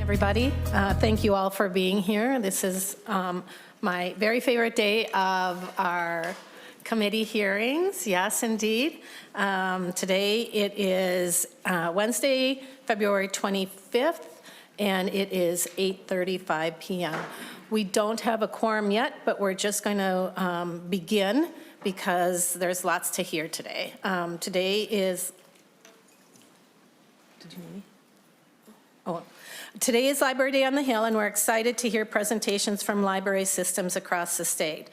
Everybody, thank you all for being here. This is my very favorite day of our committee hearings. Yes, indeed. Today it is Wednesday, February 25th, and it is 8:35 p.m. We don't have a quorum yet, but we're just going to begin because there's lots to hear today. Today is, did you need me? Oh. Today is Library Day on the Hill, and we're excited to hear presentations from library systems across the state.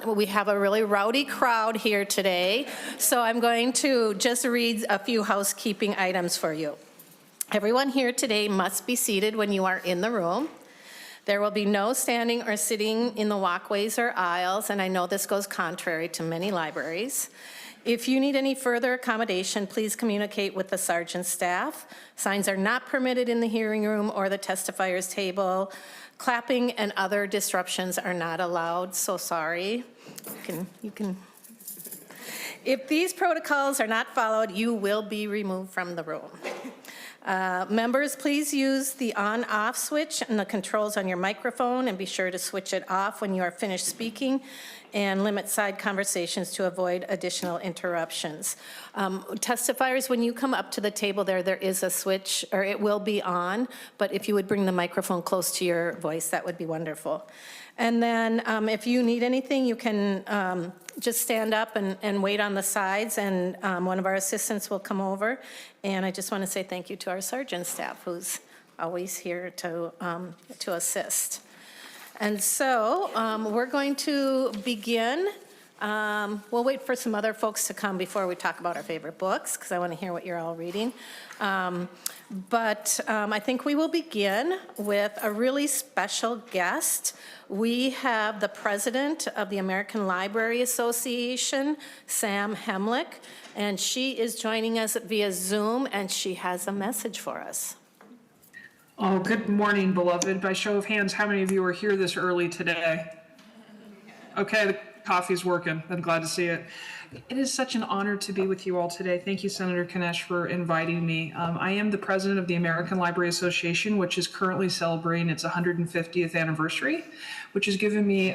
We have a really rowdy crowd here today, so I'm going to just read a few housekeeping items for you. Everyone here today must be seated when you are in the room. There will be no standing or sitting in the walkways or aisles, and I know this goes contrary to many libraries. If you need any further accommodation, please communicate with the sergeant's staff. Signs are not permitted in the hearing room or the testifier's table. Clapping and other disruptions are not allowed, so sorry. You can. If these protocols are not followed, you will be removed from the room. Members, please use the on-off switch and the controls on your microphone, and be sure to switch it off when you are finished speaking, and limit side conversations to avoid additional interruptions. Testifiers, when you come up to the table there is a switch, or it will be on, but if you would bring the microphone close to your voice, that would be wonderful. And then if you need anything, you can just stand up and wait on the sides, and one of our assistants will come over. And I just want to say thank you to our sergeant staff, who's always here to assist. And so we're going to begin. We'll wait for some other folks to come before we talk about our favorite books, because I want to hear what you're all reading. But I think we will begin with a really special guest. We have the president of the American Library Association, Sam Hemlick, and she is joining us via Zoom, and she has a message for us. Oh, good morning, beloved. By show of hands, how many of you are here this early today? Okay, the coffee's working. I'm glad to see it. It is such an honor to be with you all today. Thank you, Senator Kunesh, for inviting me. I am the president of the American Library Association, which is currently celebrating its 150th anniversary, which has given me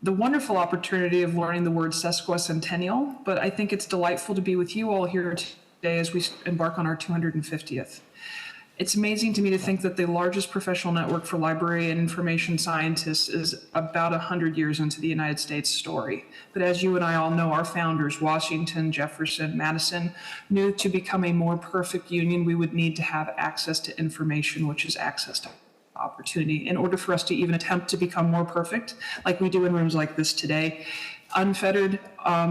the wonderful opportunity of learning the word sesquicentennial, but I think it's delightful to be with you all here today as we embark on our 250th. It's amazing to me to think that the largest professional network for library and information scientists is about 100 years into the United States story. But as you and I all know, our founders, Washington, Jefferson, Madison, knew to become a more perfect union, we would need to have access to information, which is access to opportunity. In order for us to even attempt to become more perfect, like we do in rooms like this today, unfettered,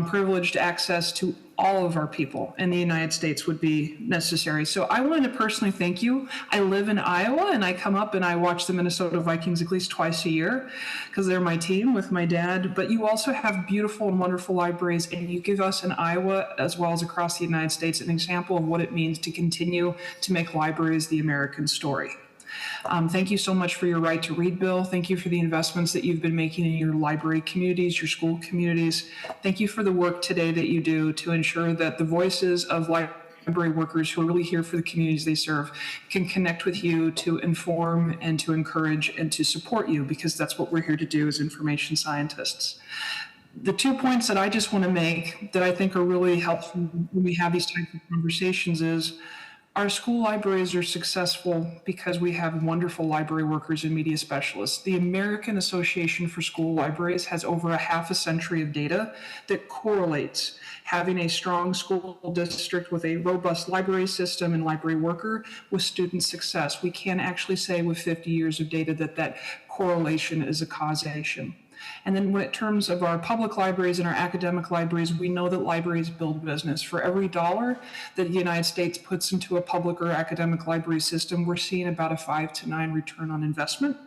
privileged access to all of our people in the United States would be necessary. So I wanted to personally thank you. I live in Iowa, and I come up and I watch the Minnesota Vikings at least twice a year because they're my team with my dad. But you also have beautiful and wonderful libraries, and you give us in Iowa, as well as across the United States, an example of what it means to continue to make libraries the American story. Thank you so much for your Right to Read bill. Thank you for the investments that you've been making in your library communities, your school communities. Thank you for the work today that you do to ensure that the voices of library workers who are really here for the communities they serve can connect with you to inform and to encourage and to support you, because that's what we're here to do as information scientists. The 2 points that I just want to make that I think are really helpful when we have these types of conversations is, our school libraries are successful because we have wonderful library workers and media specialists. The American Association for School Libraries has over a half a century of data that correlates having a strong school district with a robust library system and library worker with student success. We can actually say with 50 years of data that that correlation is a causation. And then in terms of our public libraries and our academic libraries, we know that libraries build business. For every dollar that the United States puts into a public or academic library system, we're seeing about a 5 to 9 return on investment.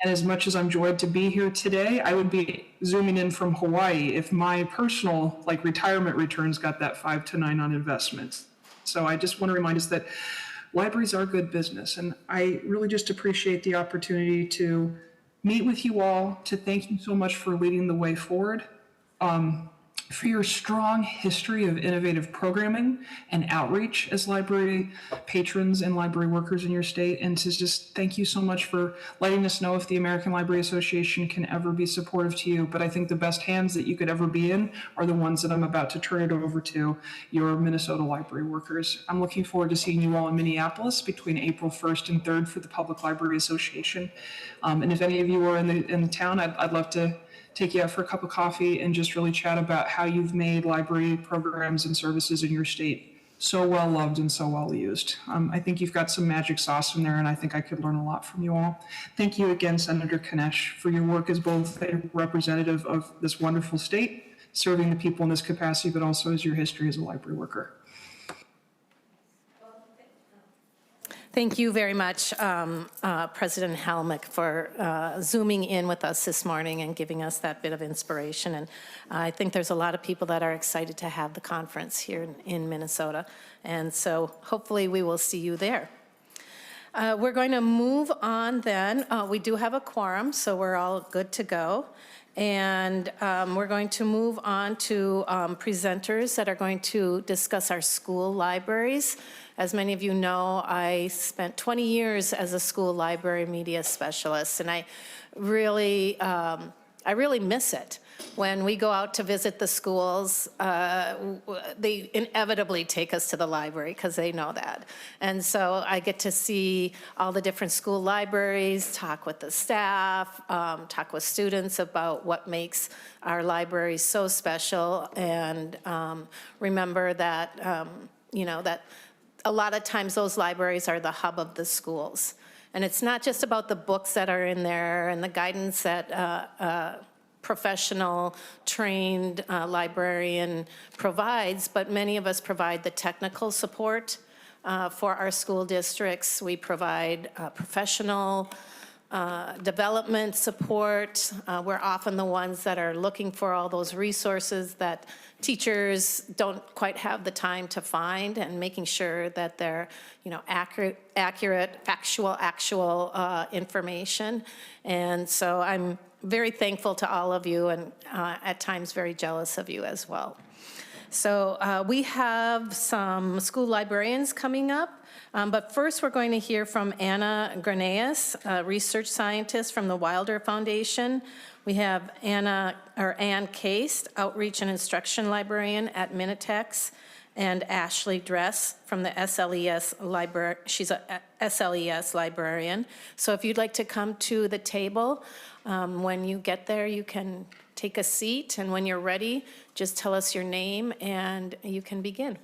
And as much as I'm joyed to be here today, I would be zooming in from Hawaii if my personal retirement returns got that 5 to 9 on investments. So I just want to remind us that libraries are good business. And I really just appreciate the opportunity to meet with you all, to thank you so much for leading the way forward. for your strong history of innovative programming and outreach as library patrons and library workers in your state, and to just thank you so much for letting us know if the American Library Association can ever be supportive to you. But I think the best hands that you could ever be in are the ones that I'm about to turn it over to, your Minnesota library workers. I'm looking forward to seeing you all in Minneapolis between April 1st and 3rd for the Public Library Association. And if any of you are in the town, I'd love to take you out for a cup of coffee and just really chat about how you've made library programs and services in your state so well loved and so well used. I think you've got some magic sauce in there, and I think I could learn a lot from you all. Thank you again, Senator Kunesh, for your work as both a representative of this wonderful state, serving the people in this capacity, but also as your history as a library worker. Thank you very much, President Helmick, for zooming in with us this morning and giving us that bit of inspiration. And I think there's a lot of people that are excited to have the conference here in Minnesota. And so hopefully we will see you there. We're going to move on then. We do have a quorum, so we're all good to go. And we're going to move on to presenters that are going to discuss our school libraries. As many of you know, I spent 20 years as a school library media specialist, and I really miss it. When we go out to visit the schools, they inevitably take us to the library because they know that. And so I get to see all the different school libraries, talk with the staff, talk with students about what makes our libraries so special, and remember that, that a lot of times those libraries are the hub of the schools. And it's not just about the books that are in there and the guidance that professional, trained librarian provides, but many of us provide the technical support for our school districts. We provide professional development support. We're often the ones that are looking for all those resources that teachers don't quite have the time to find, and making sure that they're, accurate, actual information. And so I'm very thankful to all of you, and at times very jealous of you as well. So we have some school librarians coming up, but first we're going to hear from Anna Graneas, a research scientist from the Wilder Foundation. We have Ann Case, outreach and instruction librarian at Minitex, and Ashley Dress from the SLES library. She's a SLES librarian. So if you'd like to come to the table, when you get there, you can take a seat, and when you're ready, just tell us your name and you can begin.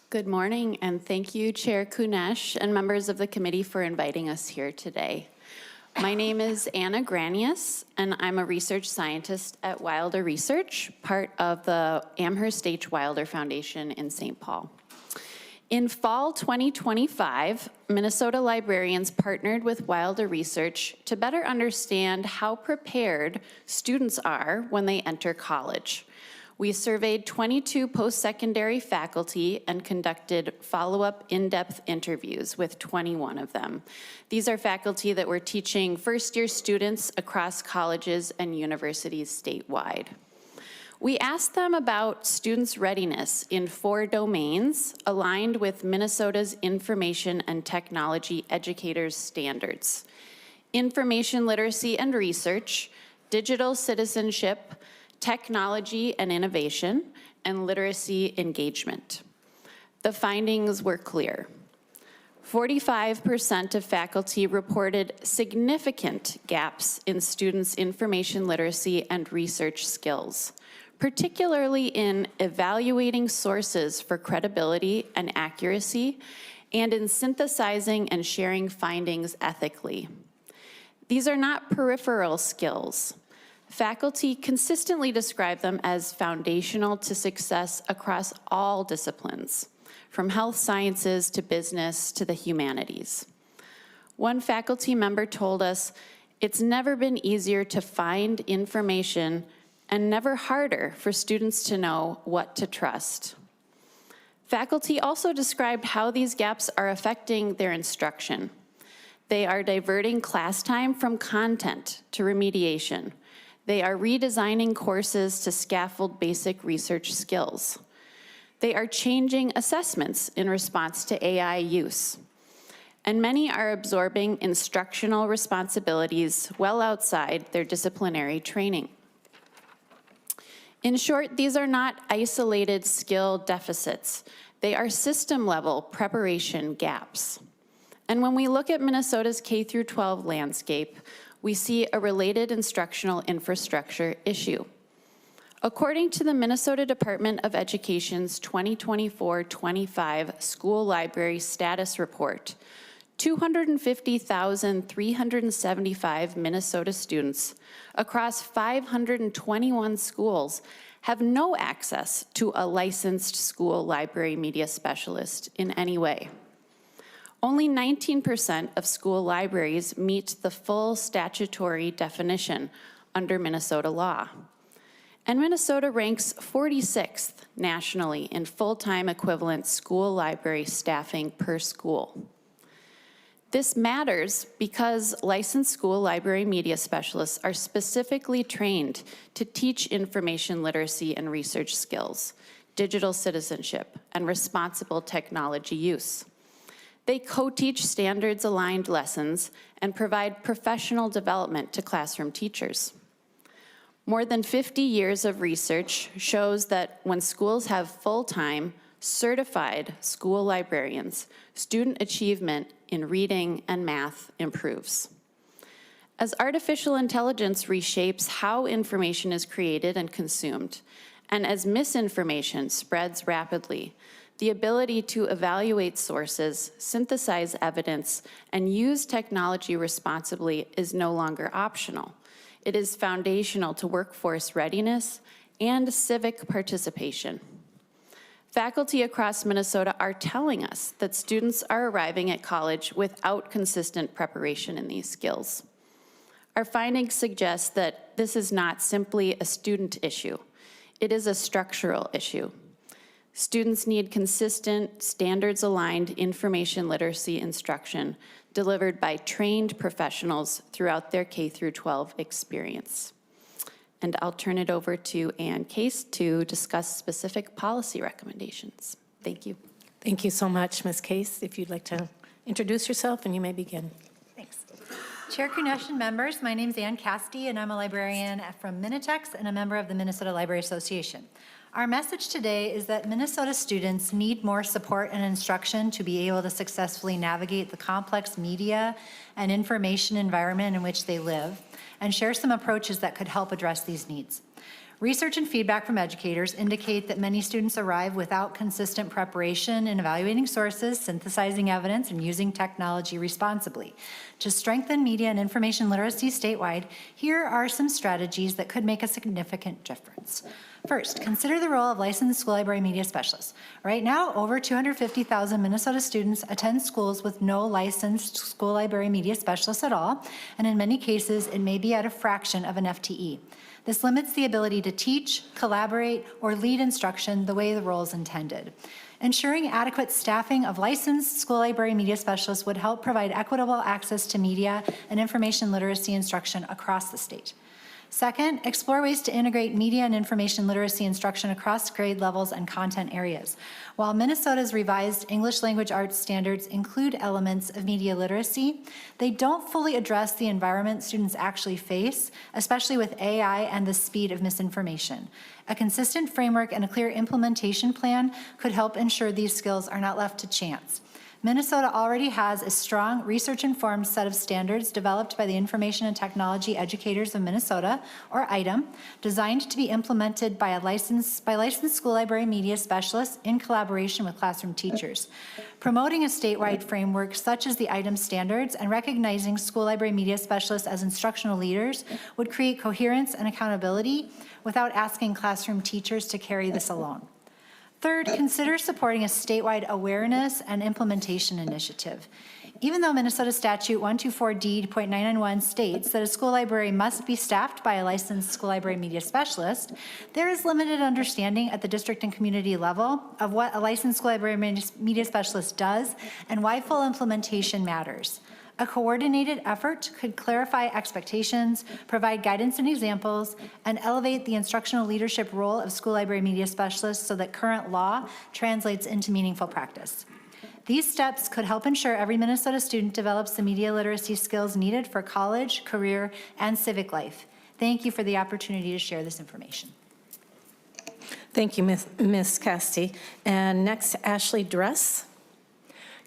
Good morning, and thank you, Chair Kunesh and members of the committee, for inviting us here today. My name is Anna Graneas, and I'm a research scientist at Wilder Research, part of the Amherst H. Wilder Foundation in St. Paul. In fall 2025, Minnesota librarians partnered with Wilder Research to better understand how prepared students are when they enter college. We surveyed 22 post-secondary faculty and conducted follow-up in-depth interviews with 21 of them. These are faculty that were teaching first-year students across colleges and universities statewide. We asked them about students' readiness in 4 domains aligned with Minnesota's information and technology educators' standards: information literacy and research, digital citizenship, technology and innovation, and literacy engagement. The findings were clear. 45% of faculty reported significant gaps in students' information literacy and research skills, particularly in evaluating sources for credibility and accuracy, and in synthesizing and sharing findings ethically. These are not peripheral skills. Faculty consistently describe them as foundational to success across all disciplines, from health sciences to business to the humanities. One faculty member told us, "It's never been easier to find information and never harder for students to know what to trust. Faculty also described how these gaps are affecting their instruction. They are diverting class time from content to remediation. They are redesigning courses to scaffold basic research skills. They are changing assessments in response to AI use. And many are absorbing instructional responsibilities well outside their disciplinary training. In short, these are not isolated skill deficits. They are system-level preparation gaps. And when we look at Minnesota's K-12 landscape, we see a related instructional infrastructure issue. According to the Minnesota Department of Education's 2024-25 School Library Status Report, 250,375 Minnesota students across 521 schools have no access to a licensed school library media specialist in any way. Only 19% of school libraries meet the full statutory definition under Minnesota law. And Minnesota ranks 46th nationally in full-time equivalent school library staffing per school. This matters because licensed school library media specialists are specifically trained to teach information literacy and research skills, digital citizenship, and responsible technology use. They co-teach standards-aligned lessons and provide professional development to classroom teachers. More than 50 years of research shows that when schools have full-time, certified school librarians, student achievement in reading and math improves. As artificial intelligence reshapes how information is created and consumed, and as misinformation spreads rapidly, the ability to evaluate sources, synthesize evidence, and use technology responsibly is no longer optional. It is foundational to workforce readiness and civic participation. Faculty across Minnesota are telling us that students are arriving at college without consistent preparation in these skills. Our findings suggest that this is not simply a student issue. It is a structural issue. Students need consistent, standards-aligned information literacy instruction delivered by trained professionals throughout their K-12 experience. And I'll turn it over to Ann Case to discuss specific policy recommendations. Thank you. Thank you so much, Ms. Case. If you'd like to introduce yourself, and you may begin. Thanks. Chair Kunesh and members, my name is Ann Castee, and I'm a librarian from Minitex and a member of the Minnesota Library Association. Our message today is that Minnesota students need more support and instruction to be able to successfully navigate the complex media and information environment in which they live, and share some approaches that could help address these needs. Research and feedback from educators indicate that many students arrive without consistent preparation in evaluating sources, synthesizing evidence, and using technology responsibly. To strengthen media and information literacy statewide, here are some strategies that could make a significant difference. First, consider the role of licensed school library media specialists. Right now, over 250,000 Minnesota students attend schools with no licensed school library media specialists at all, and in many cases, it may be at a fraction of an FTE. This limits the ability to teach, collaborate, or lead instruction the way the role is intended. Ensuring adequate staffing of licensed school library media specialists would help provide equitable access to media and information literacy instruction across the state. Second, explore ways to integrate media and information literacy instruction across grade levels and content areas. While Minnesota's revised English language arts standards include elements of media literacy, they don't fully address the environment students actually face, especially with AI and the speed of misinformation. A consistent framework and a clear implementation plan could help ensure these skills are not left to chance. Minnesota already has a strong research-informed set of standards developed by the Information and Technology Educators of Minnesota, or ITEM, designed to be implemented by licensed school library media specialists in collaboration with classroom teachers. Promoting a statewide framework such as the ITEM standards and recognizing school library media specialists as instructional leaders would create coherence and accountability without asking classroom teachers to carry this alone. Third, consider supporting a statewide awareness and implementation initiative. Even though Minnesota Statute 124D.991 states that a school library must be staffed by a licensed school library media specialist, there is limited understanding at the district and community level of what a licensed school library media specialist does and why full implementation matters. A coordinated effort could clarify expectations, provide guidance and examples, and elevate the instructional leadership role of school library media specialists so that current law translates into meaningful practice. These steps could help ensure every Minnesota student develops the media literacy skills needed for college, career, and civic life. Thank you for the opportunity to share this information. Thank you, Ms. Casti. And next, Ashley Dress.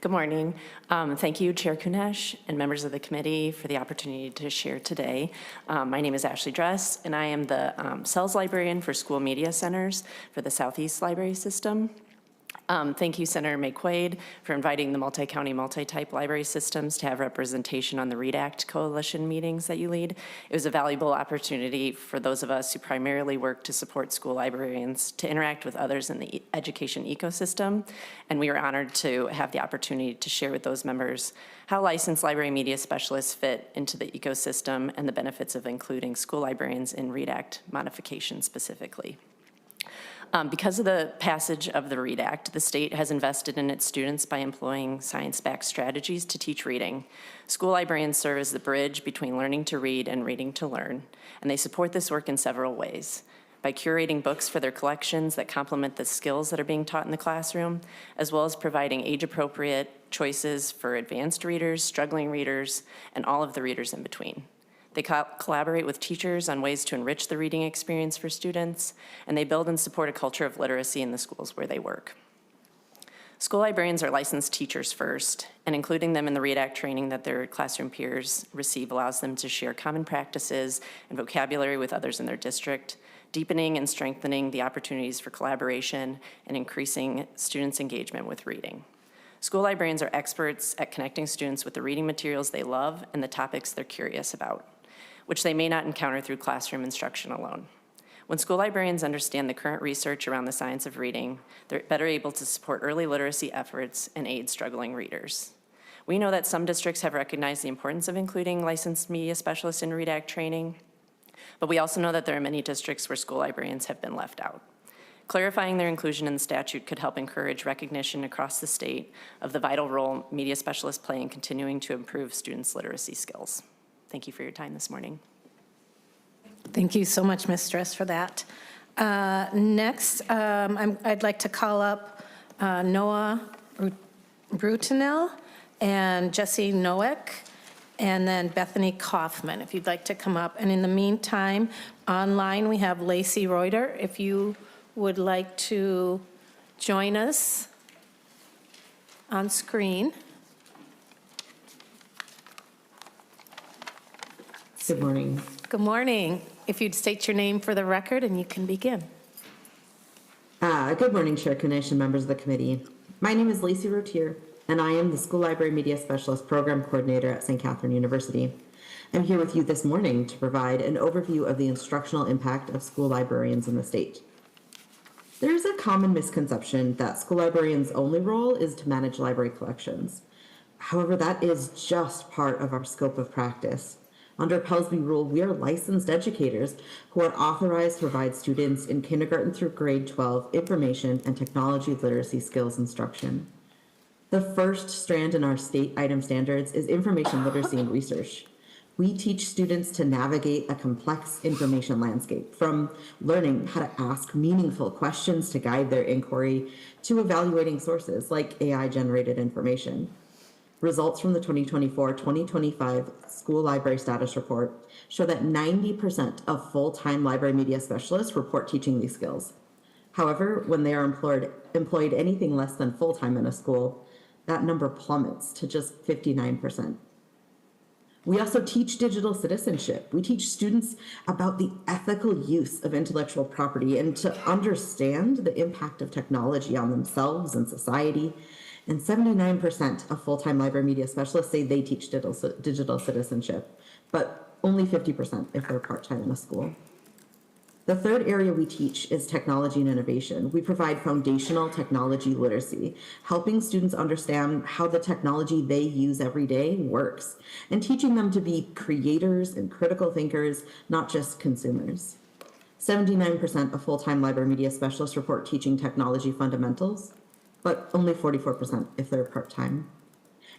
Good morning. Thank you, Chair Kunesh and members of the committee for the opportunity to share today. My name is Ashley Dress, and I am the Sales Librarian for School Media Centers for the Southeast Library System. Thank you, Senator McQuaid, for inviting the multi-county, multi-type library systems to have representation on the READ Act Coalition meetings that you lead. It was a valuable opportunity for those of us who primarily work to support school librarians to interact with others in the education ecosystem, and we were honored to have the opportunity to share with those members how licensed library media specialists fit into the ecosystem and the benefits of including school librarians in READ Act modification specifically. Because of the passage of the READ Act, the state has invested in its students by employing science-backed strategies to teach reading. School librarians serve as the bridge between learning to read and reading to learn, and they support this work in several ways. By curating books for their collections that complement the skills that are being taught in the classroom, as well as providing age-appropriate choices for advanced readers, struggling readers, and all of the readers in between. They collaborate with teachers on ways to enrich the reading experience for students, and they build and support a culture of literacy in the schools where they work. School librarians are licensed teachers first, and including them in the READ Act training that their classroom peers receive allows them to share common practices and vocabulary with others in their district, deepening and strengthening the opportunities for collaboration and increasing students' engagement with reading. School librarians are experts at connecting students with the reading materials they love and the topics they're curious about, which they may not encounter through classroom instruction alone. When school librarians understand the current research around the science of reading, they're better able to support early literacy efforts and aid struggling readers. We know that some districts have recognized the importance of including licensed media specialists in READ Act training, but we also know that there are many districts where school librarians have been left out. Clarifying their inclusion in the statute could help encourage recognition across the state of the vital role media specialists play in continuing to improve students' literacy skills. Thank you for your time this morning. Thank you so much, Ms. Dress, for that. Next, I'd like to call up Noah Brutinel and Jesse Noeck, and then Bethany Kaufman, if you'd like to come up. And in the meantime, online we have Lacey Reuter, if you would like to join us on screen. Good morning. Good morning. If you'd state your name for the record and you can begin. Good morning, Chair Kunesh and members of the committee. My name is Lacey Rotier, and I am the School Library Media Specialist Program Coordinator at St. Catherine University. I'm here with you this morning to provide an overview of the instructional impact of school librarians in the state. There is a common misconception that school librarians' only role is to manage library collections. However, that is just part of our scope of practice. Under Pellsby rule, we are licensed educators who are authorized to provide students in kindergarten through grade 12 information and technology literacy skills instruction. The first strand in our state item standards is information literacy and research. We teach students to navigate a complex information landscape, from learning how to ask meaningful questions to guide their inquiry to evaluating sources like AI-generated information. Results from the 2024-2025 School Library Status Report show that 90% of full-time library media specialists report teaching these skills. However, when they are employed anything less than full-time in a school, that number plummets to just 59%. We also teach digital citizenship. We teach students about the ethical use of intellectual property and to understand the impact of technology on themselves and society. And 79% of full-time library media specialists say they teach digital citizenship, but only 50% if they're part-time in a school. The third area we teach is technology and innovation. We provide foundational technology literacy, helping students understand how the technology they use every day works, and teaching them to be creators and critical thinkers, not just consumers. 79% of full-time library media specialists report teaching technology fundamentals, but only 44% if they're part-time.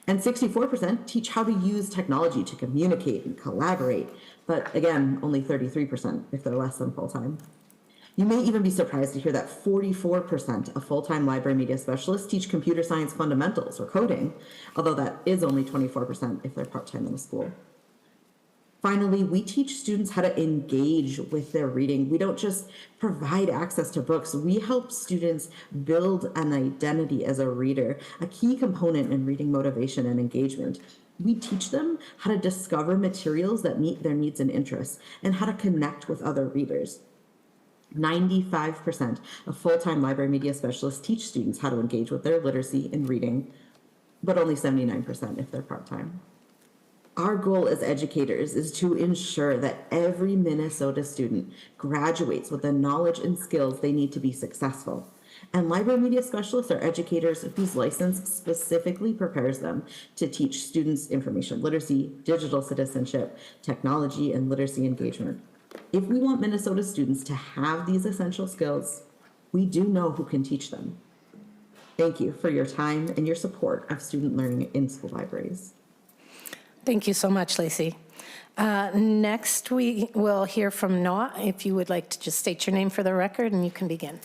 And 64% teach how to use technology to communicate and collaborate, but again, only 33% if they're less than full-time. You may even be surprised to hear that 44% of full-time library media specialists teach computer science fundamentals or coding, although that is only 24% if they're part-time in a school. Finally, we teach students how to engage with their reading. We don't just provide access to books. We help students build an identity as a reader, a key component in reading motivation and engagement. We teach them how to discover materials that meet their needs and interests and how to connect with other readers. 95% of full-time library media specialists teach students how to engage with their literacy in reading, but only 79% if they're part-time. Our goal as educators is to ensure that every Minnesota student graduates with the knowledge and skills they need to be successful. And library media specialists are educators whose license specifically prepares them to teach students information literacy, digital citizenship, technology, and literacy engagement. If we want Minnesota students to have these essential skills, we do know who can teach them. Thank you for your time and your support of student learning in school libraries. Thank you so much, Lacey. Next, we will hear from Noah. If you would like to just state your name for the record, and you can begin.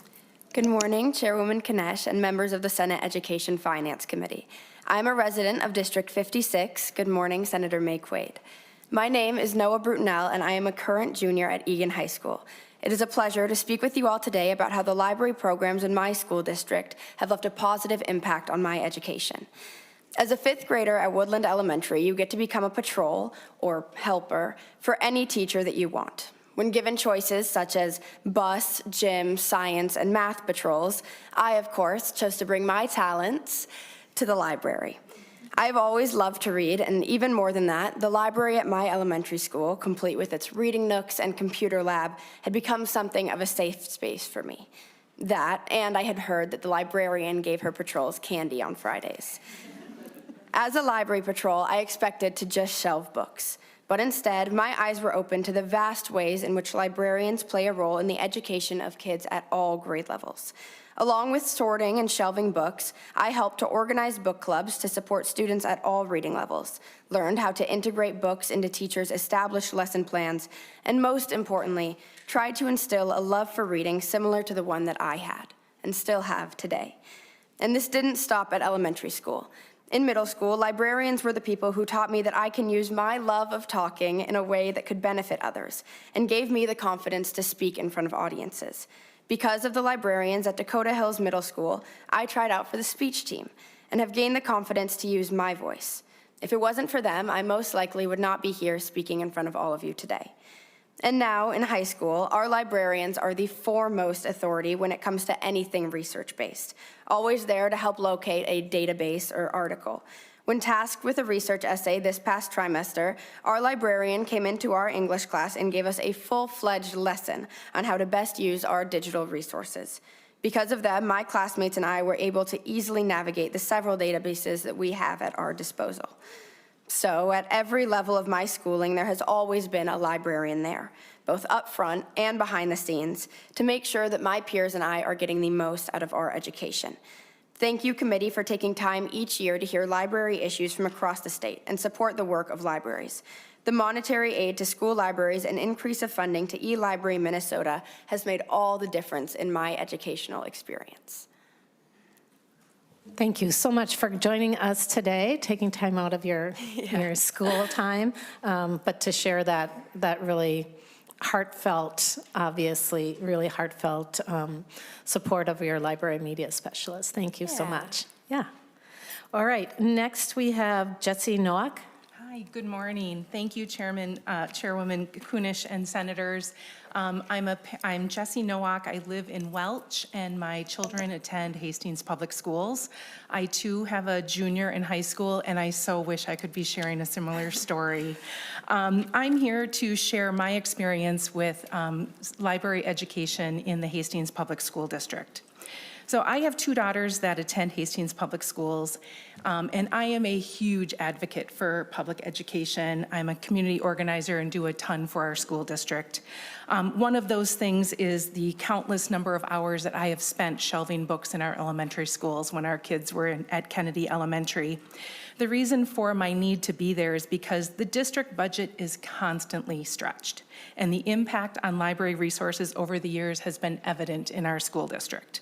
Good morning, Chairwoman Kunesh and members of the Senate Education Finance Committee. I'm a resident of District 56. Good morning, Senator May Quaid. My name is Noah Brutinel, and I am a current junior at Egan High School. It is a pleasure to speak with you all today about how the library programs in my school district have left a positive impact on my education. As a fifth grader at Woodland Elementary, you get to become a patrol or helper for any teacher that you want. When given choices such as bus, gym, science, and math patrols, I, of course, chose to bring my talents to the library. I've always loved to read, and even more than that, the library at my elementary school, complete with its reading nooks and computer lab, had become something of a safe space for me. That, and I had heard that the librarian gave her patrols candy on Fridays. As a library patrol, I expected to just shelve books, but instead, my eyes were open to the vast ways in which librarians play a role in the education of kids at all grade levels. Along with sorting and shelving books, I helped to organize book clubs to support students at all reading levels, learned how to integrate books into teachers' established lesson plans, and most importantly, tried to instill a love for reading similar to the one that I had, and still have today. And this didn't stop at elementary school. In middle school, librarians were the people who taught me that I can use my love of talking in a way that could benefit others, and gave me the confidence to speak in front of audiences. Because of the librarians at Dakota Hills Middle School, I tried out for the speech team, and have gained the confidence to use my voice. If it wasn't for them, I most likely would not be here speaking in front of all of you today. And now, in high school, our librarians are the foremost authority when it comes to anything research-based, always there to help locate a database or article. When tasked with a research essay this past trimester, our librarian came into our English class and gave us a full-fledged lesson on how to best use our digital resources. Because of them, my classmates and I were able to easily navigate the several databases that we have at our disposal. So at every level of my schooling, there has always been a librarian there, both up front and behind the scenes, to make sure that my peers and I are getting the most out of our education. Thank you, committee, for taking time each year to hear library issues from across the state and support the work of libraries. The monetary aid to school libraries and increase of funding to eLibrary Minnesota has made all the difference in my educational experience. Thank you so much for joining us today, taking time out of your school time, but to share that really heartfelt, obviously, really heartfelt support of your library media specialist. Thank you so much. Yeah. All right, next we have Jesse Nowak. Hi, Hi, good morning. Thank you, Chairwoman Kunesh and Senators. I'm Jessie Nowak. I live in Welch, and my children attend Hastings Public Schools. I too have a junior in high school, and I so wish I could be sharing a similar story. I'm here to share my experience with library education in the Hastings Public School District. So I have two daughters that attend Hastings Public Schools, and I am a huge advocate for public education. I'm a community organizer and do a ton for our school district. One of those things is the countless number of hours that I have spent shelving books in our elementary schools when our kids were at Kennedy Elementary. The reason for my need to be there is because the district budget is constantly stretched, and the impact on library resources over the years has been evident in our school district.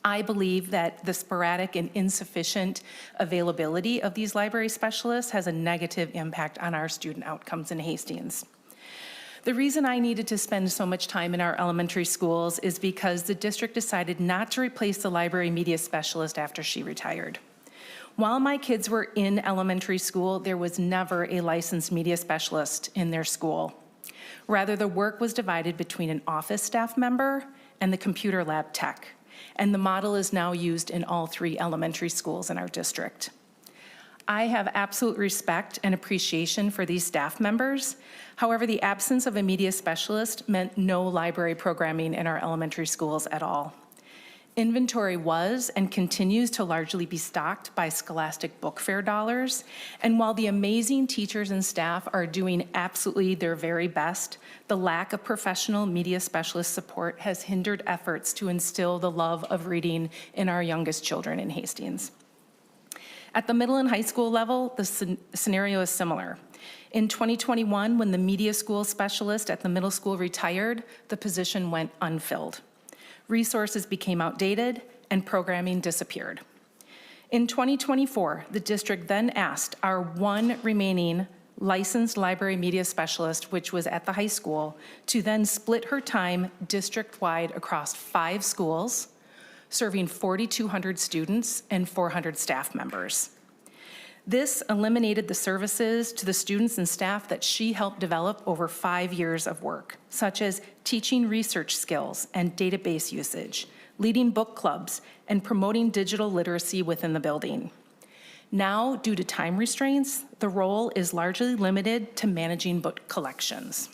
I believe that the sporadic and insufficient availability of these library specialists has a negative impact on our student outcomes in Hastings. The reason I needed to spend so much time in our elementary schools is because the district decided not to replace the library media specialist after she retired. While my kids were in elementary school, there was never a licensed media specialist in their school. Rather, the work was divided between an office staff member and the computer lab tech. And the model is now used in all three elementary schools in our district. I have absolute respect and appreciation for these staff members. However, the absence of a media specialist meant no library programming in our elementary schools at all. Inventory was and continues to largely be stocked by Scholastic Book Fair dollars. And while the amazing teachers and staff are doing absolutely their very best, the lack of professional media specialist support has hindered efforts to instill the love of reading in our youngest children in Hastings. At the middle and high school level, the scenario is similar. In 2021, when the media school specialist at the middle school retired, the position went unfilled. Resources became outdated and programming disappeared. In 2024, the district then asked our one remaining licensed library media specialist, which was at the high school, to then split her time district-wide across 5 schools, serving 4,200 students and 400 staff members. This eliminated the services to the students and staff that she helped develop over 5 years of work, such as teaching research skills and database usage, leading book clubs, and promoting digital literacy within the building. Now, due to time restraints, the role is largely limited to managing book collections.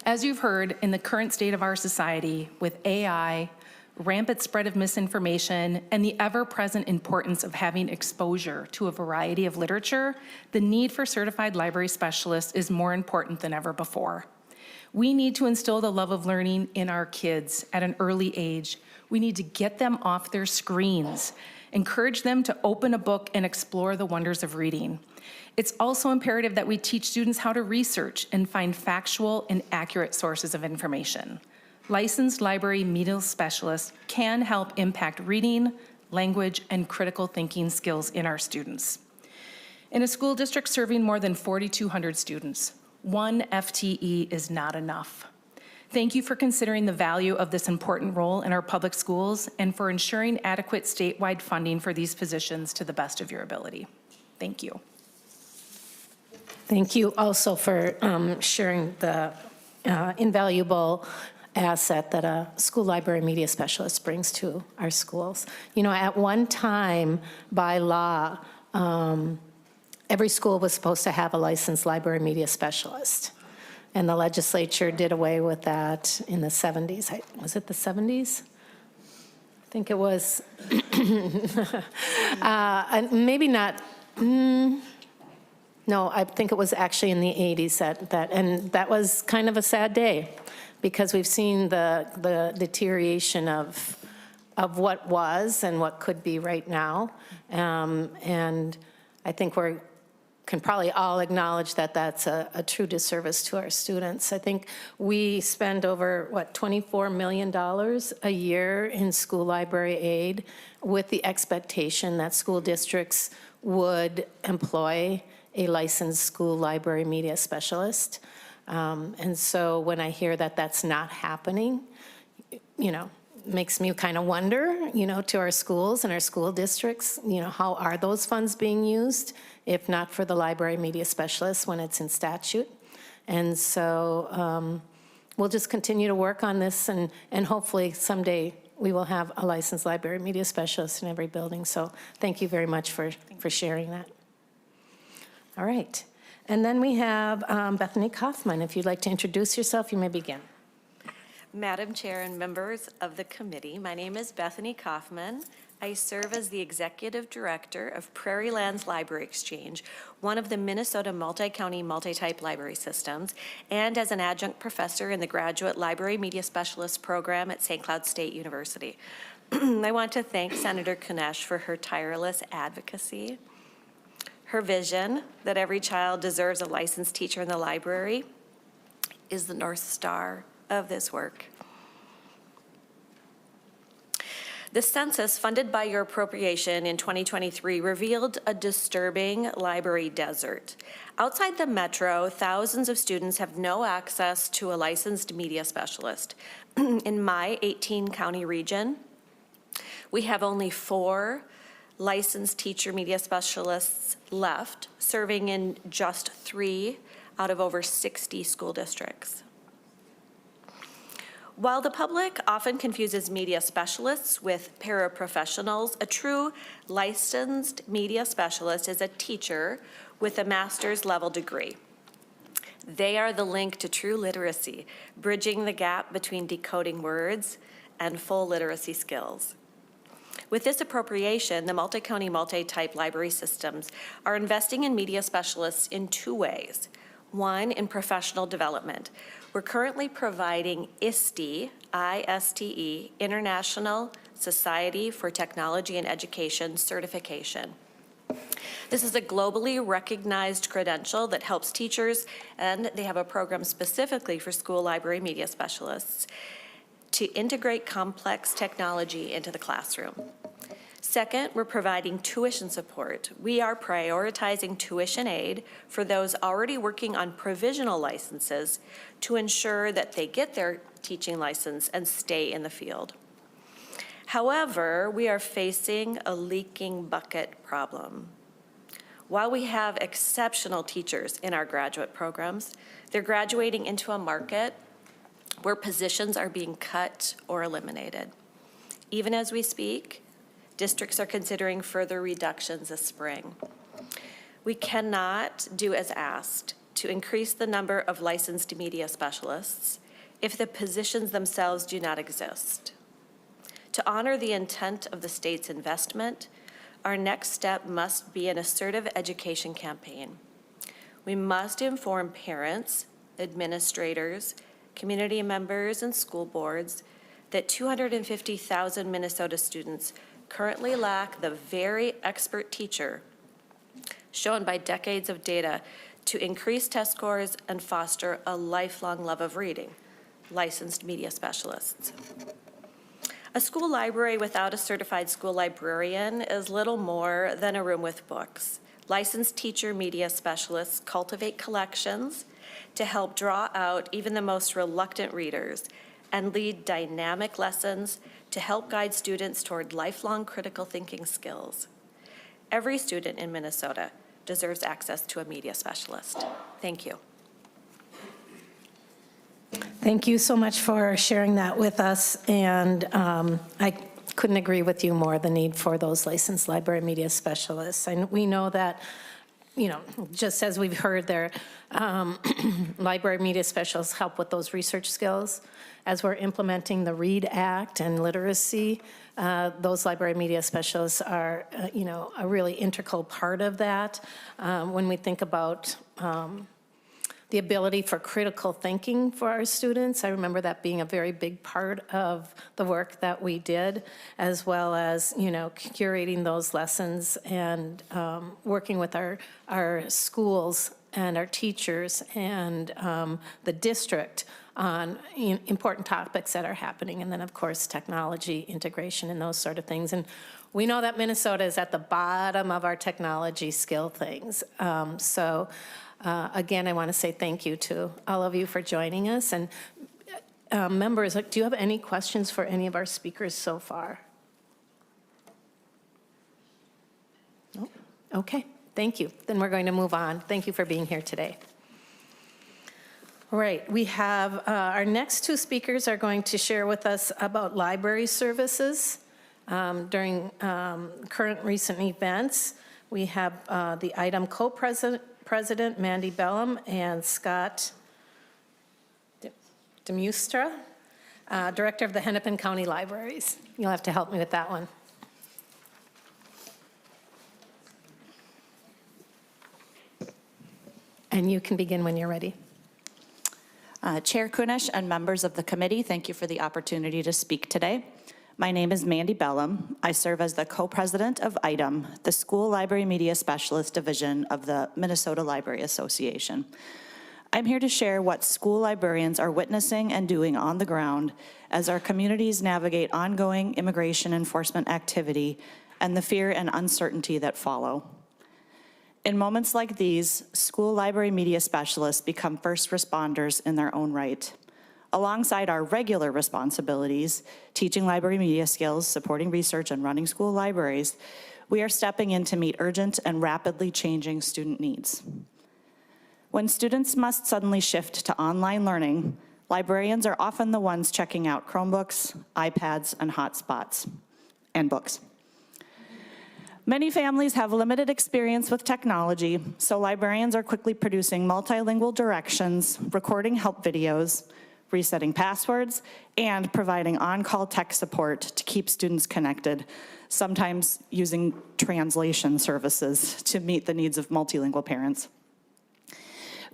As you've heard, in the current state of our society, with AI, rampant spread of misinformation, and the ever-present importance of having exposure to a variety of literature, the need for certified library specialists is more important than ever before. We need to instill the love of learning in our kids at an early age. We need to get them off their screens, encourage them to open a book and explore the wonders of reading. It's also imperative that we teach students how to research and find factual and accurate sources of information. Licensed library media specialists can help impact reading, language, and critical thinking skills in our students. In a school district serving more than 4,200 students, 1 FTE is not enough. Thank you for considering the value of this important role in our public schools and for ensuring adequate statewide funding for these positions to the best of your ability. Thank you. Thank you also for sharing the invaluable asset that a school library media specialist brings to our schools. You know, at one time, by law, every school was supposed to have a licensed library media specialist. And the legislature did away with that in the 70s. Was it the 70s? I think it was. Maybe not. No, I think it was actually in the 80s and that was kind of a sad day, because we've seen the deterioration of what was and what could be right now. And I think we can probably all acknowledge that that's a true disservice to our students. I think we spend over, $24 million a year in school library aid, with the expectation that school districts would employ a licensed school library media specialist. And so when I hear that that's not happening, you know, makes me kind of wonder, to our schools and our school districts, how are those funds being used, if not for the library media specialists when it's in statute? And so we'll just continue to work on this, and hopefully someday we will have a licensed library media specialist in every building. So thank you very much for sharing that. All right. And then we have Bethany Kaufman. If you'd like to introduce yourself, you may begin. Madam Chair and members of the committee, my name is Bethany Kaufman. I serve as the Executive Director of Prairie Lands Library Exchange, one of the Minnesota multi-county, multi-type library systems, and as an adjunct professor in the Graduate Library Media Specialist program at St. Cloud State University. I want to thank Senator Kunesh for her tireless advocacy. Her vision that every child deserves a licensed teacher in the library is the North Star of this work. The census funded by your appropriation in 2023 revealed a disturbing library desert. Outside the metro, thousands of students have no access to a licensed media specialist. In my 18-county region, we have only 4 licensed teacher media specialists left, serving in just 3 out of over 60 school districts. While the public often confuses media specialists with paraprofessionals, a true licensed media specialist is a teacher with a master's level degree. They are the link to true literacy, bridging the gap between decoding words and full literacy skills. With this appropriation, the multi-county, multi-type library systems are investing in media specialists in 2 ways. One, in professional development. We're currently providing ISTE, I-S-T-E, International Society for Technology and Education certification. This is a globally recognized credential that helps teachers, and they have a program specifically for school library media specialists, to integrate complex technology into the classroom. Second, we're providing tuition support. We are prioritizing tuition aid for those already working on provisional licenses to ensure that they get their teaching license and stay in the field. However, we are facing a leaking bucket problem. While we have exceptional teachers in our graduate programs, they're graduating into a market where positions are being cut or eliminated. Even as we speak, districts are considering further reductions this spring. We cannot do as asked to increase the number of licensed media specialists if the positions themselves do not exist. To honor the intent of the state's investment, our next step must be an assertive education campaign. We must inform parents, administrators, community members, and school boards that 250,000 Minnesota students currently lack the very expert teacher shown by decades of data to increase test scores and foster a lifelong love of reading, licensed media specialists. A school library without a certified school librarian is little more than a room with books. Licensed teacher media specialists cultivate collections to help draw out even the most reluctant readers and lead dynamic lessons to help guide students toward lifelong critical thinking skills. Every student in Minnesota deserves access to a media specialist. Thank you. Thank you so much for sharing that with us, and I couldn't agree with you more, the need for those licensed library media specialists. And we know that, just as we've heard there, library media specialists help with those research skills. As we're implementing the READ Act and literacy, those library media specialists are, a really integral part of that. When we think about the ability for critical thinking for our students, I remember that being a very big part of the work that we did, as well as, curating those lessons and working with our schools and our teachers and the district on important topics that are happening. And then, of course, technology integration and those sort of things. And we know that Minnesota is at the bottom of our technology skill things. Again, I want to say thank you to all of you for joining us. And members, do you have any questions for any of our speakers so far? No? Okay, thank you. Then we're going to move on. Thank you for being here today. All right, we have our next two speakers are going to share with us about library services during current recent events. We have the item co-president, Mandy Bellum, and Scott Demustra, director of the Hennepin County Libraries. You'll have to help me with that one. And you can begin when you're ready. Chair Kunesh and members of the committee, thank you for the opportunity to speak today. My name is Mandy Bellum. I serve as the co-president of ITEM, the School Library Media Specialist Division of the Minnesota Library Association. I'm here to share what school librarians are witnessing and doing on the ground as our communities navigate ongoing immigration enforcement activity and the fear and uncertainty that follow. In moments like these, school library media specialists become first responders in their own right. Alongside our regular responsibilities, teaching library media skills, supporting research, and running school libraries, we are stepping in to meet urgent and rapidly changing student needs. When students must suddenly shift to online learning, librarians are often the ones checking out Chromebooks, iPads, and hotspots, and books. Many families have limited experience with technology, so librarians are quickly producing multilingual directions, recording help videos, resetting passwords, and providing on-call tech support to keep students connected, sometimes using translation services to meet the needs of multilingual parents.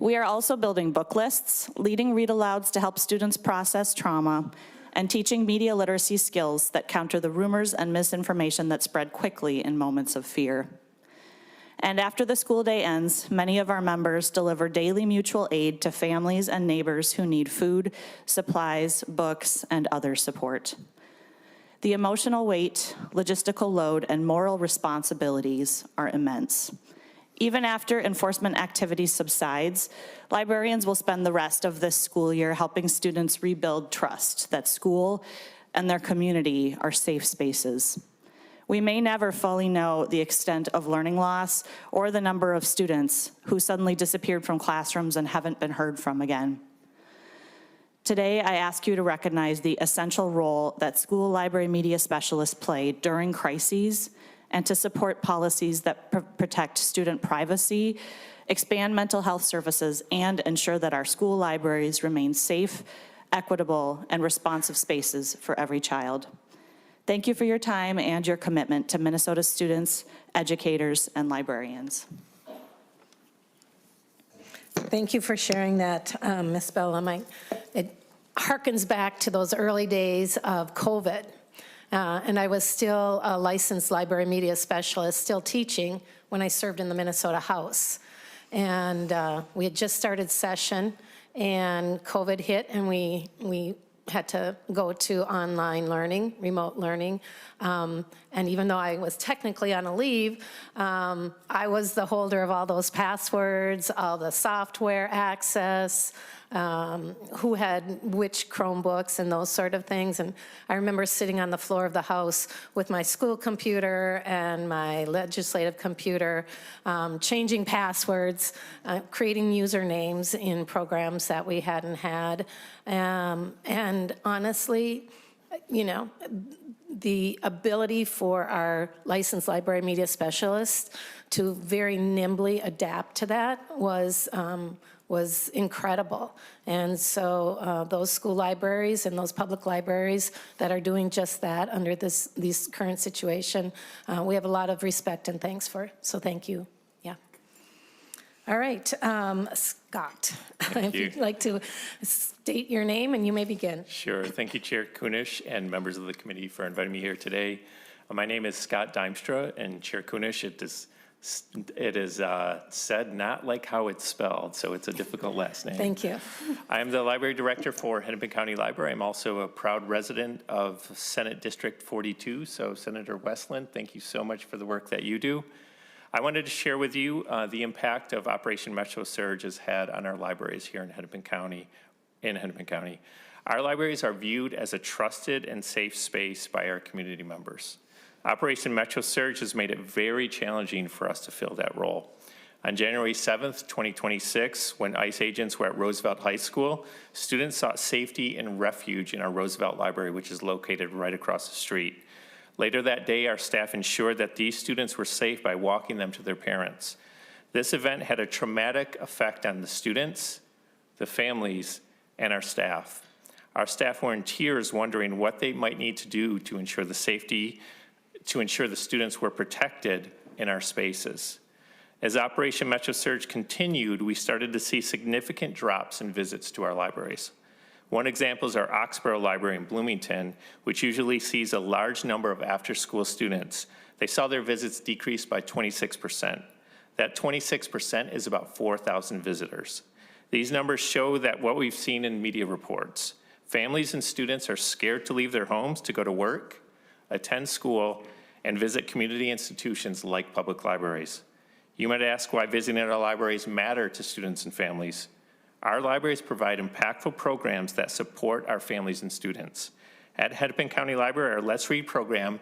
We are also building book lists, leading read-alouds to help students process trauma, and teaching media literacy skills that counter the rumors and misinformation that spread quickly in moments of fear. And after the school day ends, many of our members deliver daily mutual aid to families and neighbors who need food, supplies, books, and other support. The emotional weight, logistical load, and moral responsibilities are immense. Even after enforcement activity subsides, librarians will spend the rest of this school year helping students rebuild trust that school and their community are safe spaces. We may never fully know the extent of learning loss or the number of students who suddenly disappeared from classrooms and haven't been heard from again. Today, I ask you to recognize the essential role that school library media specialists play during crises and to support policies that protect student privacy, expand mental health services, and ensure that our school libraries remain safe, equitable, and responsive spaces for every child. Thank you for your time and your commitment to Minnesota students, educators, and librarians. Thank you for sharing that, Ms. Bellum. It harkens back to those early days of COVID. And I was still a licensed library media specialist, still teaching when I served in the Minnesota House. And we had just started session, and COVID hit, and we had to go to online learning, remote learning. And even though I was technically on a leave, I was the holder of all those passwords, all the software access, who had which Chromebooks and those sort of things. And I remember sitting on the floor of the House with my school computer and my legislative computer, changing passwords, creating usernames in programs that we hadn't had. And honestly, you know, the ability for our licensed library media specialists to very nimbly adapt to that was incredible. And so those school libraries and those public libraries that are doing just that under this current situation, we have a lot of respect and thanks for, so thank you. Yeah. All right, Scott, if you'd like to state your name and you may begin. Sure, thank you Chair Kunesh and members of the committee for inviting me here today. My name is Scott Dimstra, and Chair Kunesh, it is said not like how it's spelled, so it's a difficult last name. Thank you. I am the library director for Hennepin County Library. I'm also a proud resident of Senate District 42, so Senator Westland, thank you so much for the work that you do. I wanted to share with you the impact of Operation Metro Surge has had on our libraries here in Hennepin County. Our libraries are viewed as a trusted and safe space by our community members. Operation Metro Surge has made it very challenging for us to fill that role. On January 7th, 2026, when ICE agents were at Roosevelt High School, students sought safety and refuge in our Roosevelt Library, which is located right across the street. Later that day, our staff ensured that these students were safe by walking them to their parents. This event had a traumatic effect on the students, the families, and our staff. Our staff were in tears wondering what they might need to do to ensure the safety, to ensure the students were protected in our spaces. As Operation Metro Surge continued, we started to see significant drops in visits to our libraries. One example is our Oxborough Library in Bloomington, which usually sees a large number of after-school students. They saw their visits decrease by 26%. That 26% is about 4,000 visitors. These numbers show that what we've seen in media reports. Families and students are scared to leave their homes to go to work, attend school, and visit community institutions like public libraries. You might ask why visiting our libraries matter to students and families. Our libraries provide impactful programs that support our families and students. At Hennepin County Library, our Let's Read program,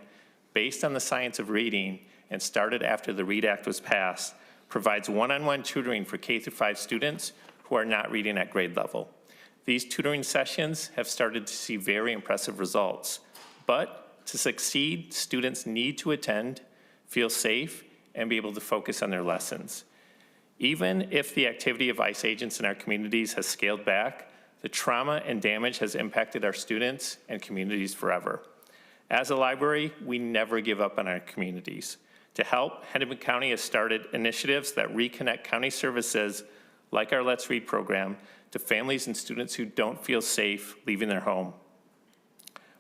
based on the science of reading and started after the READ Act was passed, provides one-on-one tutoring for K-5 students who are not reading at grade level. These tutoring sessions have started to see very impressive results, but to succeed, students need to attend, feel safe, and be able to focus on their lessons. Even if the activity of ICE agents in our communities has scaled back, the trauma and damage has impacted our students and communities forever. As a library, we never give up on our communities. To help, Hennepin County has started initiatives that reconnect county services, like our Let's Read program, to families and students who don't feel safe leaving their home.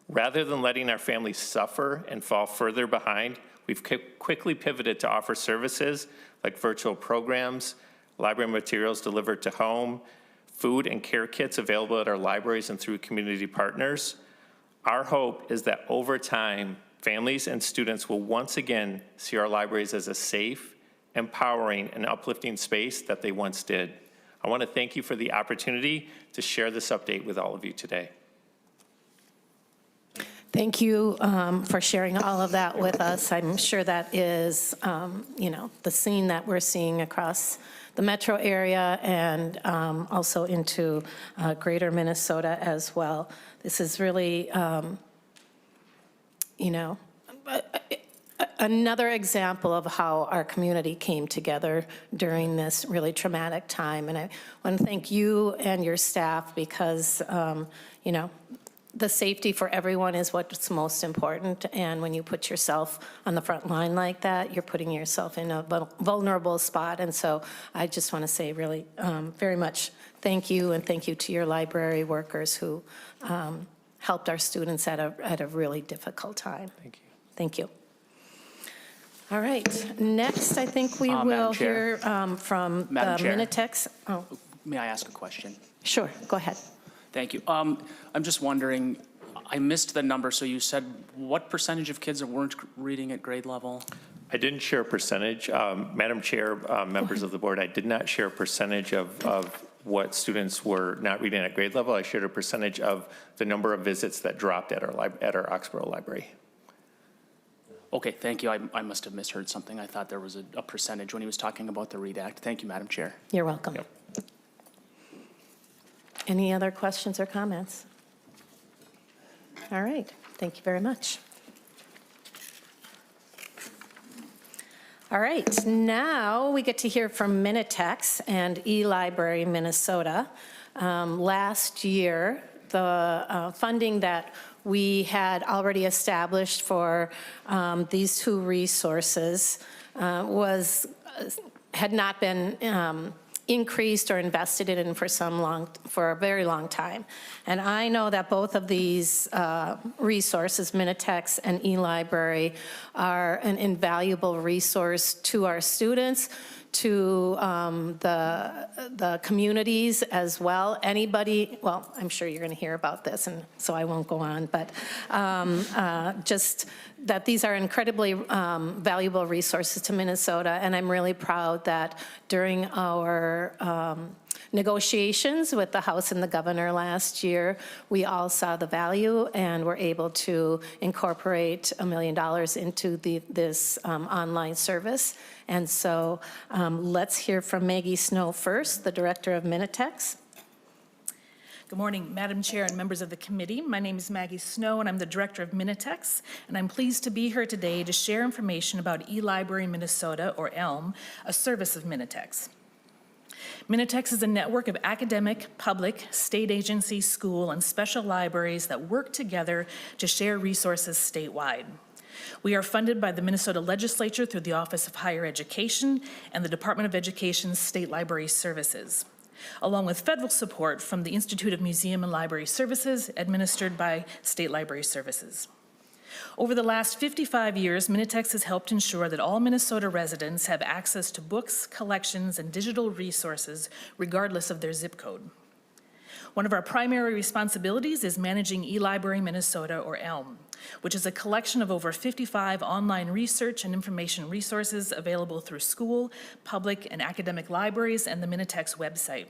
Rather than letting our families suffer and fall further behind, we've quickly pivoted to offer services like virtual programs, library materials delivered to home, food and care kits available at our libraries and through community partners. Our hope is that over time, families and students will once again see our libraries as a safe, empowering, and uplifting space that they once did. I want to thank you for the opportunity to share this update with all of you today. Thank you for sharing all of that with us. I'm sure that is, the scene that we're seeing across the metro area and also into greater Minnesota as well. This is really, another example of how our community came together during this really traumatic time. And I want to thank you and your staff because, the safety for everyone is what's most important. And when you put yourself on the front line like that, you're putting yourself in a vulnerable spot. And so I just want to say really very much thank you, and thank you to your library workers who helped our students at a really difficult time. Thank you. Thank you. All right, next I think we will hear from the Minitex. Oh, May I ask a question? sure, go ahead. Thank you. I'm just wondering, I missed the number, so you said what percentage of kids weren't reading at grade level? I didn't share a percentage. Madam Chair, members of the board, I did not share a percentage of what students were not reading at grade level. I shared a percentage of the number of visits that dropped at our Oxborough Library. Okay, thank you. I must have misheard something. I thought there was a percentage when he was talking about the READ Act. Thank you, Madam Chair. You're welcome. Yep. Any other questions or comments? All right, thank you very much. All right, now we get to hear from Minitex and eLibrary Minnesota. Last year, the funding that we had already established for these two resources had not been increased or invested in for a very long time. And I know that both of these resources, Minitex and eLibrary, are an invaluable resource to our students, to the communities as well. Anybody, well, I'm sure you're going to hear about this, and so I won't go on, but just that these are incredibly valuable resources to Minnesota, and I'm really proud that during our negotiations with the House and the governor last year, we all saw the value and were able to incorporate $1 million into this online service. And so let's hear from Maggie Snow first, the director of Minitex. Good morning, Madam Chair and members of the committee. My name is Maggie Snow, and I'm the director of Minitex, and I'm pleased to be here today to share information about eLibrary Minnesota, or ELM, a service of Minitex. Minitex is a network of academic, public, state agency, school, and special libraries that work together to share resources statewide. We are funded by the Minnesota Legislature through the Office of Higher Education and the Department of Education's State Library Services, along with federal support from the Institute of Museum and Library Services, administered by State Library Services. Over the last 55 years, Minitex has helped ensure that all Minnesota residents have access to books, collections, and digital resources, regardless of their zip code. One of our primary responsibilities is managing eLibrary Minnesota, or ELM, which is a collection of over 55 online research and information resources available through school, public, and academic libraries and the Minitex website.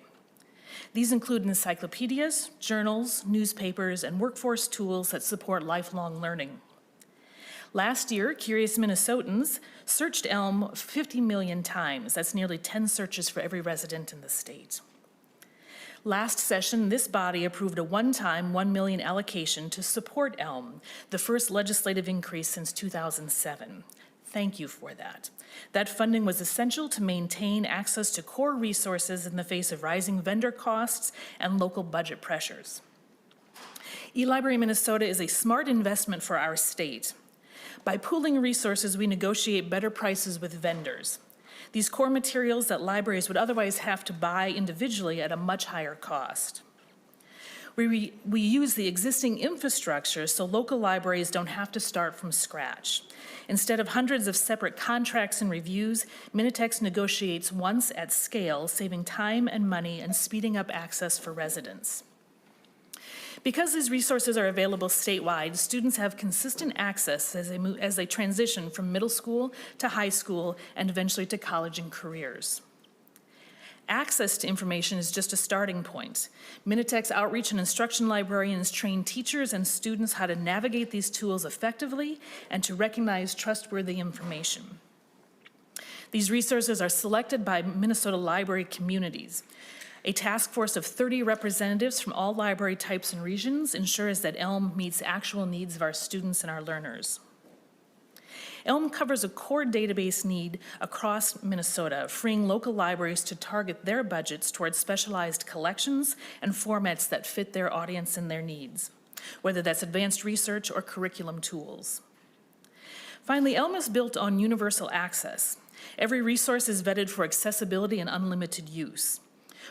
These include encyclopedias, journals, newspapers, and workforce tools that support lifelong learning. Last year, curious Minnesotans searched ELM 50 million times. That's nearly 10 searches for every resident in the state. Last session, this body approved a one-time $1 million allocation to support ELM, the first legislative increase since 2007. Thank you for that. That funding was essential to maintain access to core resources in the face of rising vendor costs and local budget pressures. eLibrary Minnesota is a smart investment for our state. By pooling resources, we negotiate better prices with vendors. These core materials that libraries would otherwise have to buy individually at a much higher cost. We use the existing infrastructure so local libraries don't have to start from scratch. Instead of hundreds of separate contracts and reviews, Minitex negotiates once at scale, saving time and money and speeding up access for residents. Because these resources are available statewide, students have consistent access as they transition from middle school to high school and eventually to college and careers. Access to information is just a starting point. Minitex outreach and instruction librarians train teachers and students how to navigate these tools effectively and to recognize trustworthy information. These resources are selected by Minnesota library communities. A task force of 30 representatives from all library types and regions ensures that ELM meets actual needs of our students and our learners. ELM covers a core database need across Minnesota, freeing local libraries to target their budgets towards specialized collections and formats that fit their audience and their needs, whether that's advanced research or curriculum tools. Finally, ELM is built on universal access. Every resource is vetted for accessibility and unlimited use.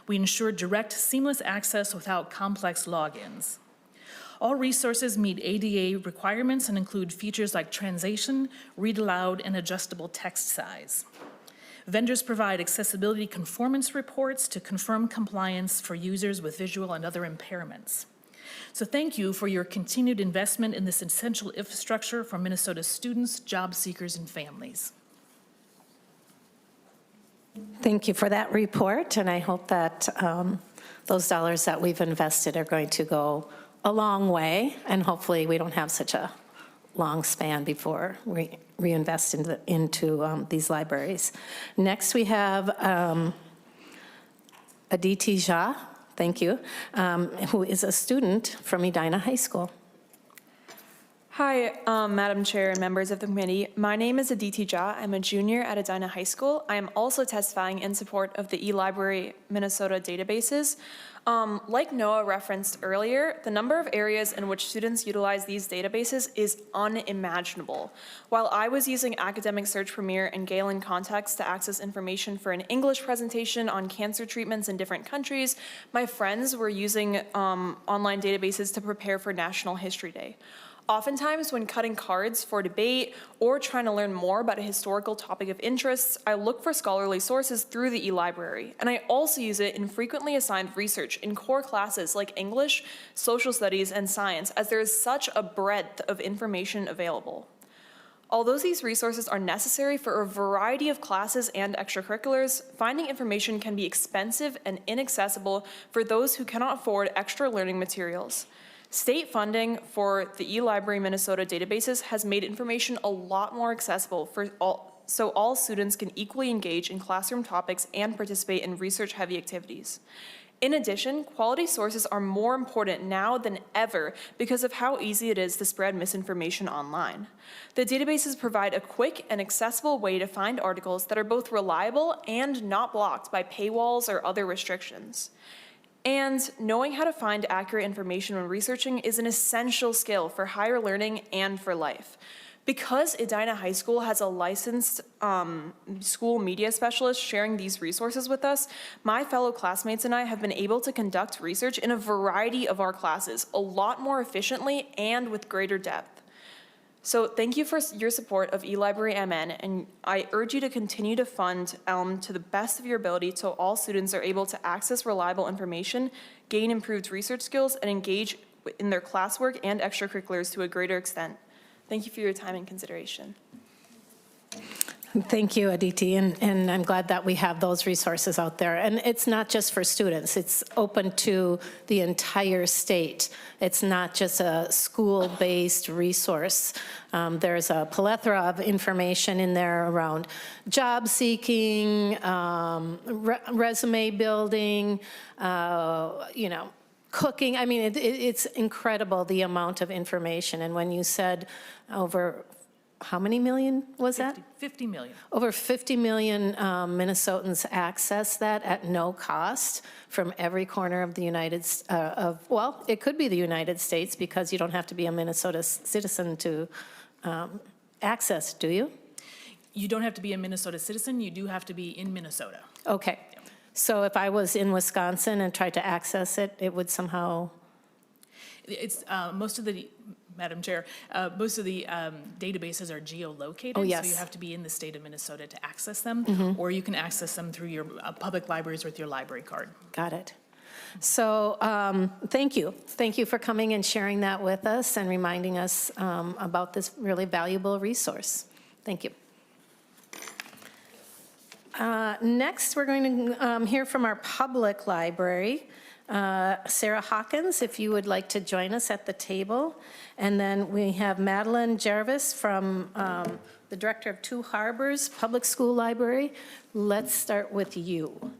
We ensure direct, seamless access without complex logins. All resources meet ADA requirements and include features like translation, read aloud, and adjustable text size. Vendors provide accessibility conformance reports to confirm compliance for users with visual and other impairments. So thank you for your continued investment in this essential infrastructure for Minnesota students, job seekers, and families. Thank you for that report, and I hope that those dollars that we've invested are going to go a long way, and hopefully we don't have such a long span before we reinvest into these libraries. Next, we have Aditi Jha, thank you, who is a student from Edina High School. Hi, Madam Chair and members of the committee. My name is Aditi Jha. I'm a junior at Edina High School. I am also testifying in support of the eLibrary Minnesota databases. Like Noah referenced earlier, the number of areas in which students utilize these databases is unimaginable. While I was using Academic Search Premier and Galen Context to access information for an English presentation on cancer treatments in different countries, my friends were using online databases to prepare for National History Day. Oftentimes, when cutting cards for debate or trying to learn more about a historical topic of interest, I look for scholarly sources through the eLibrary, and I also use it in frequently assigned research in core classes like English, social studies, and science, as there is such a breadth of information available. Although these resources are necessary for a variety of classes and extracurriculars, finding information can be expensive and inaccessible for those who cannot afford extra learning materials. State funding for the eLibrary Minnesota databases has made information a lot more accessible so all students can equally engage in classroom topics and participate in research-heavy activities. In addition, quality sources are more important now than ever because of how easy it is to spread misinformation online. The databases provide a quick and accessible way to find articles that are both reliable and not blocked by paywalls or other restrictions. And knowing how to find accurate information when researching is an essential skill for higher learning and for life. Because Edina High School has a licensed school media specialist sharing these resources with us, my fellow classmates and I have been able to conduct research in a variety of our classes a lot more efficiently and with greater depth. So thank you for your support of eLibrary MN, and I urge you to continue to fund ELM to the best of your ability so all students are able to access reliable information, gain improved research skills, and engage in their classwork and extracurriculars to a greater extent. Thank you for your time and consideration. Thank you, Aditi, and I'm glad that we have those resources out there. And it's not just for students, it's open to the entire state. It's not just a school-based resource. There's a plethora of information in there around job seeking, resume building, cooking. I mean, it's incredible the amount of information. And when you said over, how many million was that? 50 million. Over 50 million Minnesotans access that at no cost from every corner of the well, it could be the United States because you don't have to be a Minnesota citizen to access, do you? You don't have to be a Minnesota citizen, you do have to be in Minnesota. Okay. So if I was in Wisconsin and tried to access it, it would somehow? It's Madam Chair, most of the databases are geolocated. Oh, yes. So you have to be in the state of Minnesota to access them, or you can access them through your public libraries with your library card. Got it. So thank you. Thank you for coming and sharing that with us and reminding us about this really valuable resource. Thank you. Next, we're going to hear from our public library. Sarah Hawkins, if you would like to join us at the table. And then we have Madeline Jarvis from the director of Two Harbors Public School Library. Let's start with you.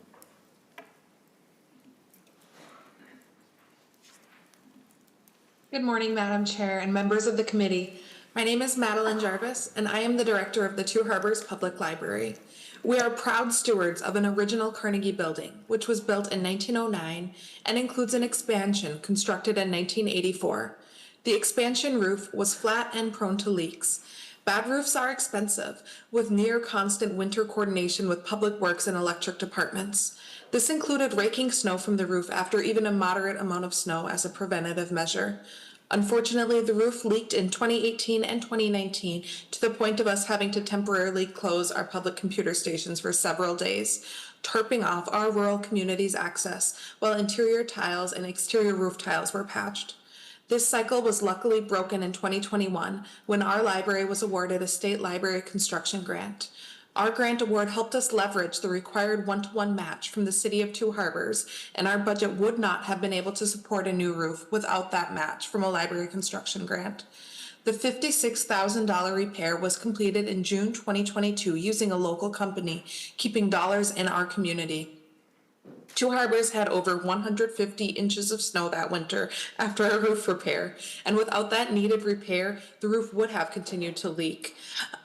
Good morning, Madam Chair and members of the committee. My name is Madeline Jarvis, and I am the director of the Two Harbors Public Library. We are proud stewards of an original Carnegie building, which was built in 1909 and includes an expansion constructed in 1984. The expansion roof was flat and prone to leaks. Bad roofs are expensive, with near constant winter coordination with public works and electric departments. This included raking snow from the roof after even a moderate amount of snow as a preventative measure. Unfortunately, the roof leaked in 2018 and 2019 to the point of us having to temporarily close our public computer stations for several days, tarping off our rural community's access while interior tiles and exterior roof tiles were patched. This cycle was luckily broken in 2021 when our library was awarded a state library construction grant. Our grant award helped us leverage the required one-to-one match from the City of Two Harbors, and our budget would not have been able to support a new roof without that match from a library construction grant. The $56,000 repair was completed in June 2022 using a local company, keeping dollars in our community. Two Harbors had over 150 inches of snow that winter after a roof repair, and without that needed repair, the roof would have continued to leak,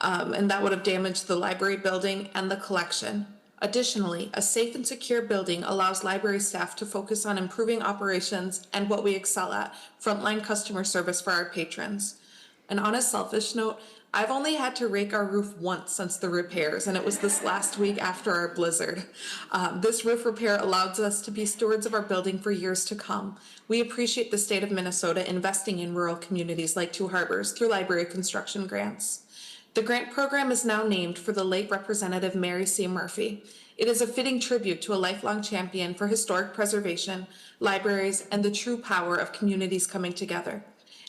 and that would have damaged the library building and the collection. Additionally, a safe and secure building allows library staff to focus on improving operations and what we excel at, frontline customer service for our patrons. And on a selfish note, I've only had to rake our roof once since the repairs, and it was this last week after our blizzard. This roof repair allows us to be stewards of our building for years to come. We appreciate the state of Minnesota investing in rural communities like Two Harbors through library construction grants. The grant program is now named for the late Representative Mary C. Murphy. It is a fitting tribute to a lifelong champion for historic preservation, libraries, and the true power of communities coming together.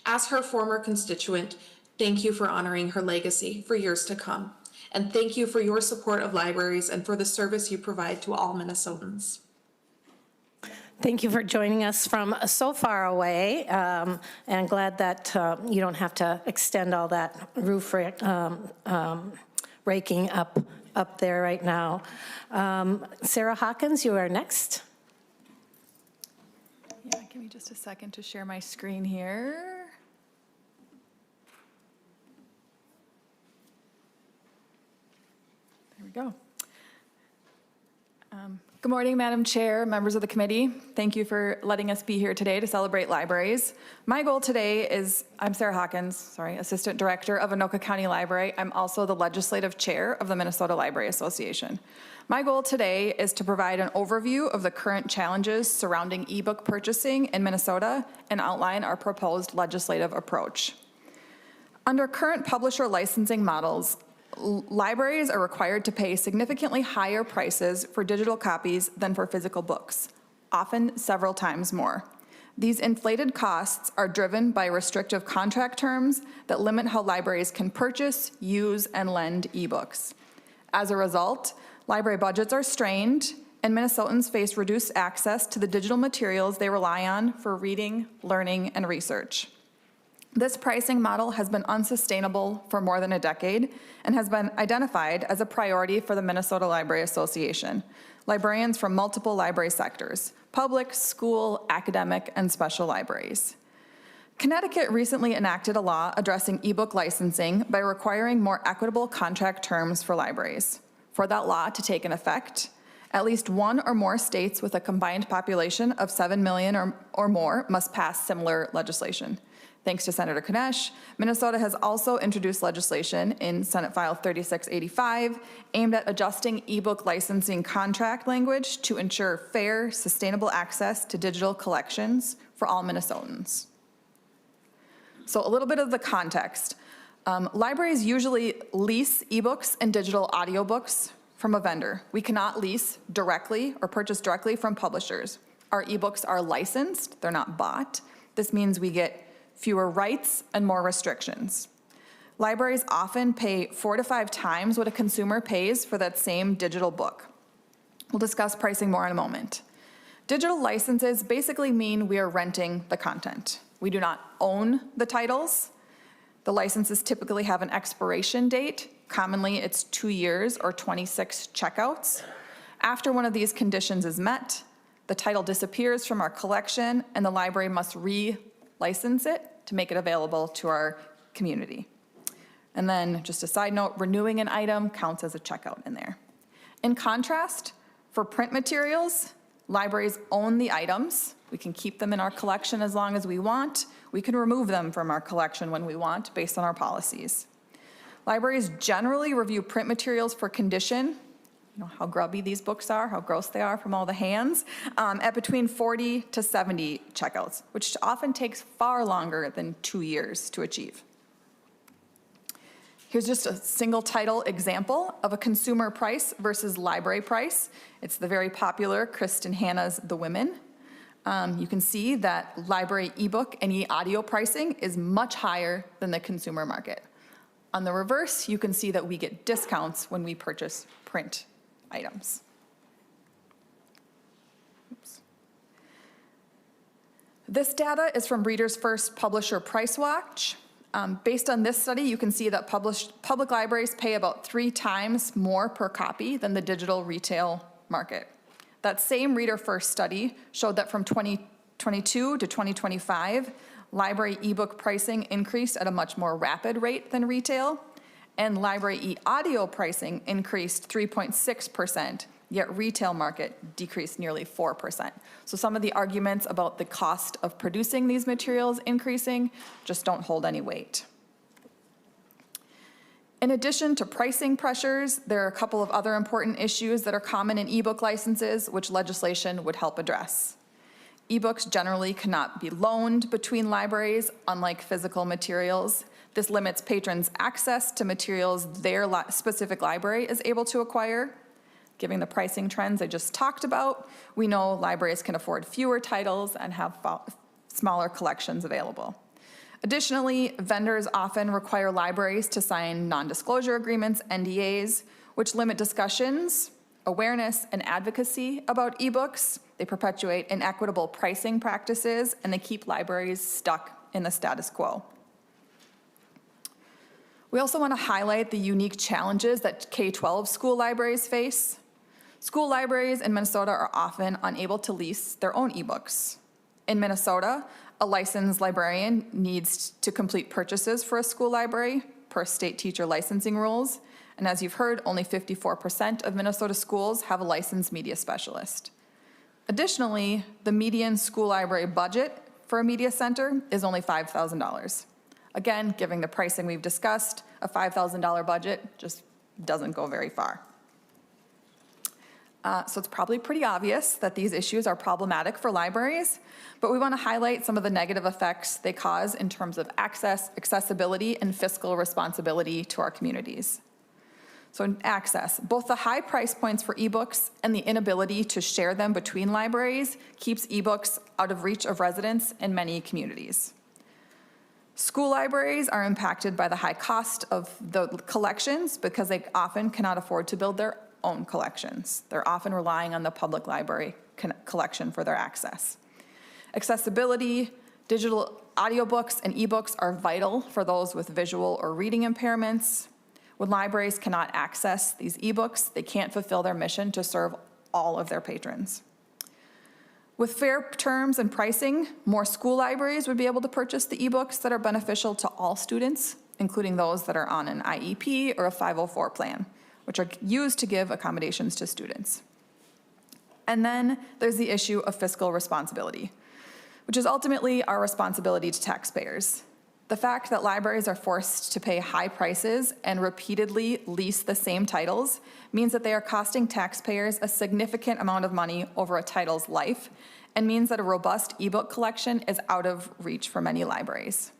As her former constituent, Thank you for honoring her legacy for years to come. And thank you for your support of libraries and for the service you provide to all Minnesotans. Thank you for joining us from so far away, and glad that you don't have to extend all that roof raking up there right now. Sarah Hawkins, you are next. Yeah, give me just a second to share my screen here. There we go. Good morning, Madam Chair, members of the committee. Thank you for letting us be here today to celebrate libraries. My goal today is, I'm Sarah Hawkins, Assistant Director of Anoka County Library. I'm also the Legislative Chair of the Minnesota Library Association. My goal today is to provide an overview of the current challenges surrounding ebook purchasing in Minnesota and outline our proposed legislative approach. Under current publisher licensing models, libraries are required to pay significantly higher prices for digital copies than for physical books, often several times more. These inflated costs are driven by restrictive contract terms that limit how libraries can purchase, use, and lend ebooks. As a result, library budgets are strained, and Minnesotans face reduced access to the digital materials they rely on for reading, learning, and research. This pricing model has been unsustainable for more than a decade and has been identified as a priority for the Minnesota Library Association. Librarians from multiple library sectors, public, school, academic, and special libraries. Connecticut recently enacted a law addressing ebook licensing by requiring more equitable contract terms for libraries. For that law to take effect, at least one or more states with a combined population of 7 million or more must pass similar legislation. Thanks to Senator Kunesh, Minnesota has also introduced legislation in Senate File 3685 aimed at adjusting ebook licensing contract language to ensure fair, sustainable access to digital collections for all Minnesotans. So a little bit of the context. Libraries usually lease ebooks and digital audiobooks from a vendor. We cannot lease directly or purchase directly from publishers. Our ebooks are licensed, they're not bought. This means we get fewer rights and more restrictions. Libraries often pay 4 to 5 times what a consumer pays for that same digital book. We'll discuss pricing more in a moment. Digital licenses basically mean we are renting the content. We do not own the titles. The licenses typically have an expiration date. Commonly, it's 2 years or 26 checkouts. After one of these conditions is met, the title disappears from our collection and the library must license it to make it available to our community. And then just a side note, renewing an item counts as a checkout in there. In contrast, for print materials, libraries own the items. We can keep them in our collection as long as we want. We can remove them from our collection when we want based on our policies. Libraries generally review print materials for condition, how grubby these books are, how gross they are from all the hands, at between 40 to 70 checkouts, which often takes far longer than 2 years to achieve. Here's just a single title example of a consumer price versus library price. It's the very popular Kristen Hanna's The Women. You can see that library ebook and e-audio pricing is much higher than the consumer market. On the reverse, you can see that we get discounts when we purchase print items. Oops. This data is from Reader's First Publisher Price Watch. Based on this study, you can see that public libraries pay about 3 times more per copy than the digital retail market. That same Reader First study showed that from 2022 to 2025, library ebook pricing increased at a much more rapid rate than retail, and library e-audio pricing increased 3.6%, yet retail market decreased nearly 4%. So some of the arguments about the cost of producing these materials increasing just don't hold any weight. In addition to pricing pressures, there are a couple of other important issues that are common in ebook licenses, which legislation would help address. Ebooks generally cannot be loaned between libraries, unlike physical materials. This limits patrons' access to materials their specific library is able to acquire. Given the pricing trends I just talked about, we know libraries can afford fewer titles and have smaller collections available. Additionally, vendors often require libraries to sign non-disclosure agreements, NDAs, which limit discussions, awareness, and advocacy about ebooks. They perpetuate inequitable pricing practices, and they keep libraries stuck in the status quo. We also want to highlight the unique challenges that K-12 school libraries face. School libraries in Minnesota are often unable to lease their own ebooks. In Minnesota, a licensed librarian needs to complete purchases for a school library per state teacher licensing rules. And as you've heard, only 54% of Minnesota schools have a licensed media specialist. Additionally, the median school library budget for a media center is only $5,000. Again, given the pricing we've discussed, a $5,000 budget just doesn't go very far. So it's probably pretty obvious that these issues are problematic for libraries, but we want to highlight some of the negative effects they cause in terms of access, accessibility, and fiscal responsibility to our communities. So in access, both the high price points for ebooks and the inability to share them between libraries keeps ebooks out of reach of residents in many communities. School libraries are impacted by the high cost of the collections because they often cannot afford to build their own collections. They're often relying on the public library collection for their access. Accessibility, digital audiobooks and ebooks are vital for those with visual or reading impairments. When libraries cannot access these ebooks, they can't fulfill their mission to serve all of their patrons. With fair terms and pricing, more school libraries would be able to purchase the ebooks that are beneficial to all students, including those that are on an IEP or a 504 plan, which are used to give accommodations to students. And then there's the issue of fiscal responsibility, which is ultimately our responsibility to taxpayers. The fact that libraries are forced to pay high prices and repeatedly lease the same titles means that they are costing taxpayers a significant amount of money over a title's life, and means that a robust ebook collection is out of reach for many libraries.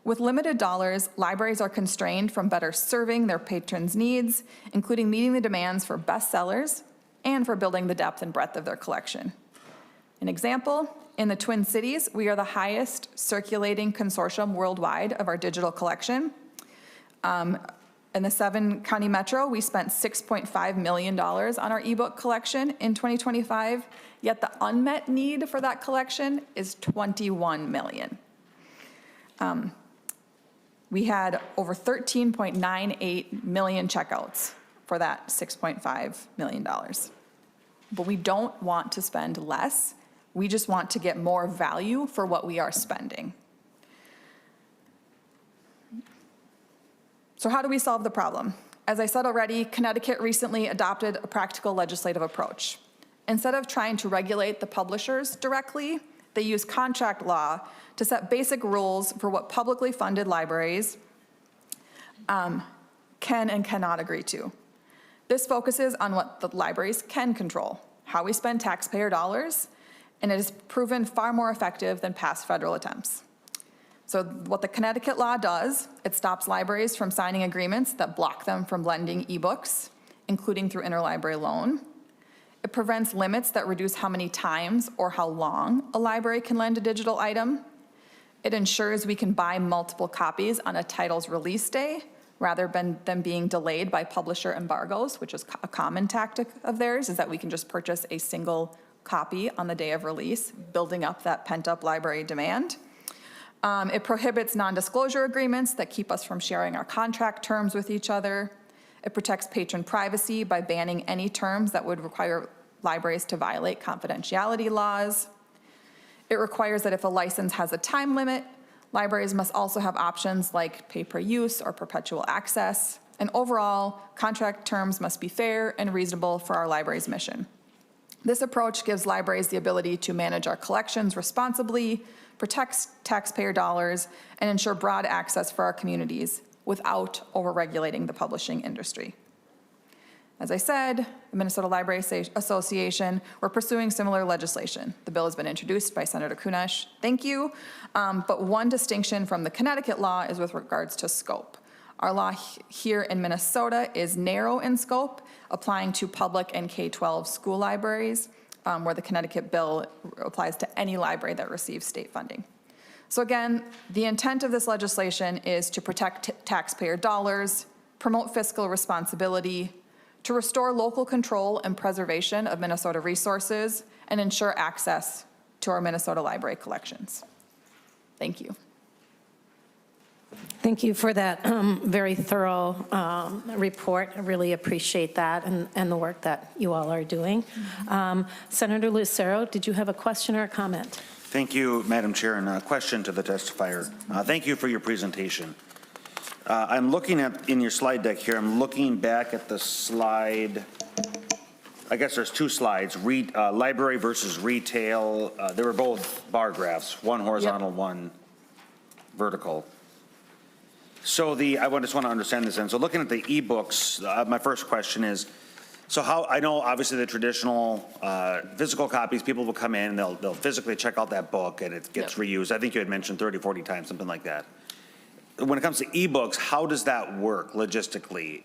With limited dollars, libraries are constrained from better serving their patrons' needs, including meeting the demands for bestsellers and for building the depth and breadth of their collection. An example, in the Twin Cities, we are the highest circulating consortium worldwide of our digital collection. In the 7-county metro, we spent $6.5 million on our ebook collection in 2025, yet the unmet need for that collection is $21 million. We had over 13.98 million checkouts for that $6.5 million. But we don't want to spend less. We just want to get more value for what we are spending. So how do we solve the problem? As I said already, Connecticut recently adopted a practical legislative approach. Instead of trying to regulate the publishers directly, they use contract law to set basic rules for what publicly funded libraries can and cannot agree to. This focuses on what the libraries can control, how we spend taxpayer dollars, and it has proven far more effective than past federal attempts. So what the Connecticut law does, it stops libraries from signing agreements that block them from lending ebooks, including through interlibrary loan. It prevents limits that reduce how many times or how long a library can lend a digital item. It ensures we can buy multiple copies on a title's release day, rather than being delayed by publisher embargoes, which is a common tactic of theirs, is that we can just purchase a single copy on the day of release, building up that pent-up library demand. It prohibits non-disclosure agreements that keep us from sharing our contract terms with each other. It protects patron privacy by banning any terms that would require libraries to violate confidentiality laws. It requires that if a license has a time limit, libraries must also have options like pay-per-use or perpetual access. And overall, contract terms must be fair and reasonable for our library's mission. This approach gives libraries the ability to manage our collections responsibly, protects taxpayer dollars, and ensure broad access for our communities without over-regulating the publishing industry. As I said, the Minnesota Library Association, we're pursuing similar legislation. The bill has been introduced by Senator Kunesh, thank you. But one distinction from the Connecticut law is with regards to scope. Our law here in Minnesota is narrow in scope, applying to public and K-12 school libraries, where the Connecticut bill applies to any library that receives state funding. So again, the intent of this legislation is to protect taxpayer dollars, promote fiscal responsibility, to restore local control and preservation of Minnesota resources, and ensure access to our Minnesota library collections. Thank you. Thank you for that very thorough report. I really appreciate that and the work that you all are doing. Senator Lucero, did you have a question or a comment? Thank you, Madam Chair, and a question to the testifier. Thank you for your presentation. I'm looking at, in your slide deck here, I'm looking back at the slide, I guess there's two slides, library versus retail. They were both bar graphs, one horizontal, one vertical. So I just want to understand this. And so looking at the ebooks, my first question is, so how, I know obviously the traditional physical copies, people will come in and they'll physically check out that book and it gets reused. I think you had mentioned 30, 40 times, something like that. When it comes to ebooks, how does that work logistically?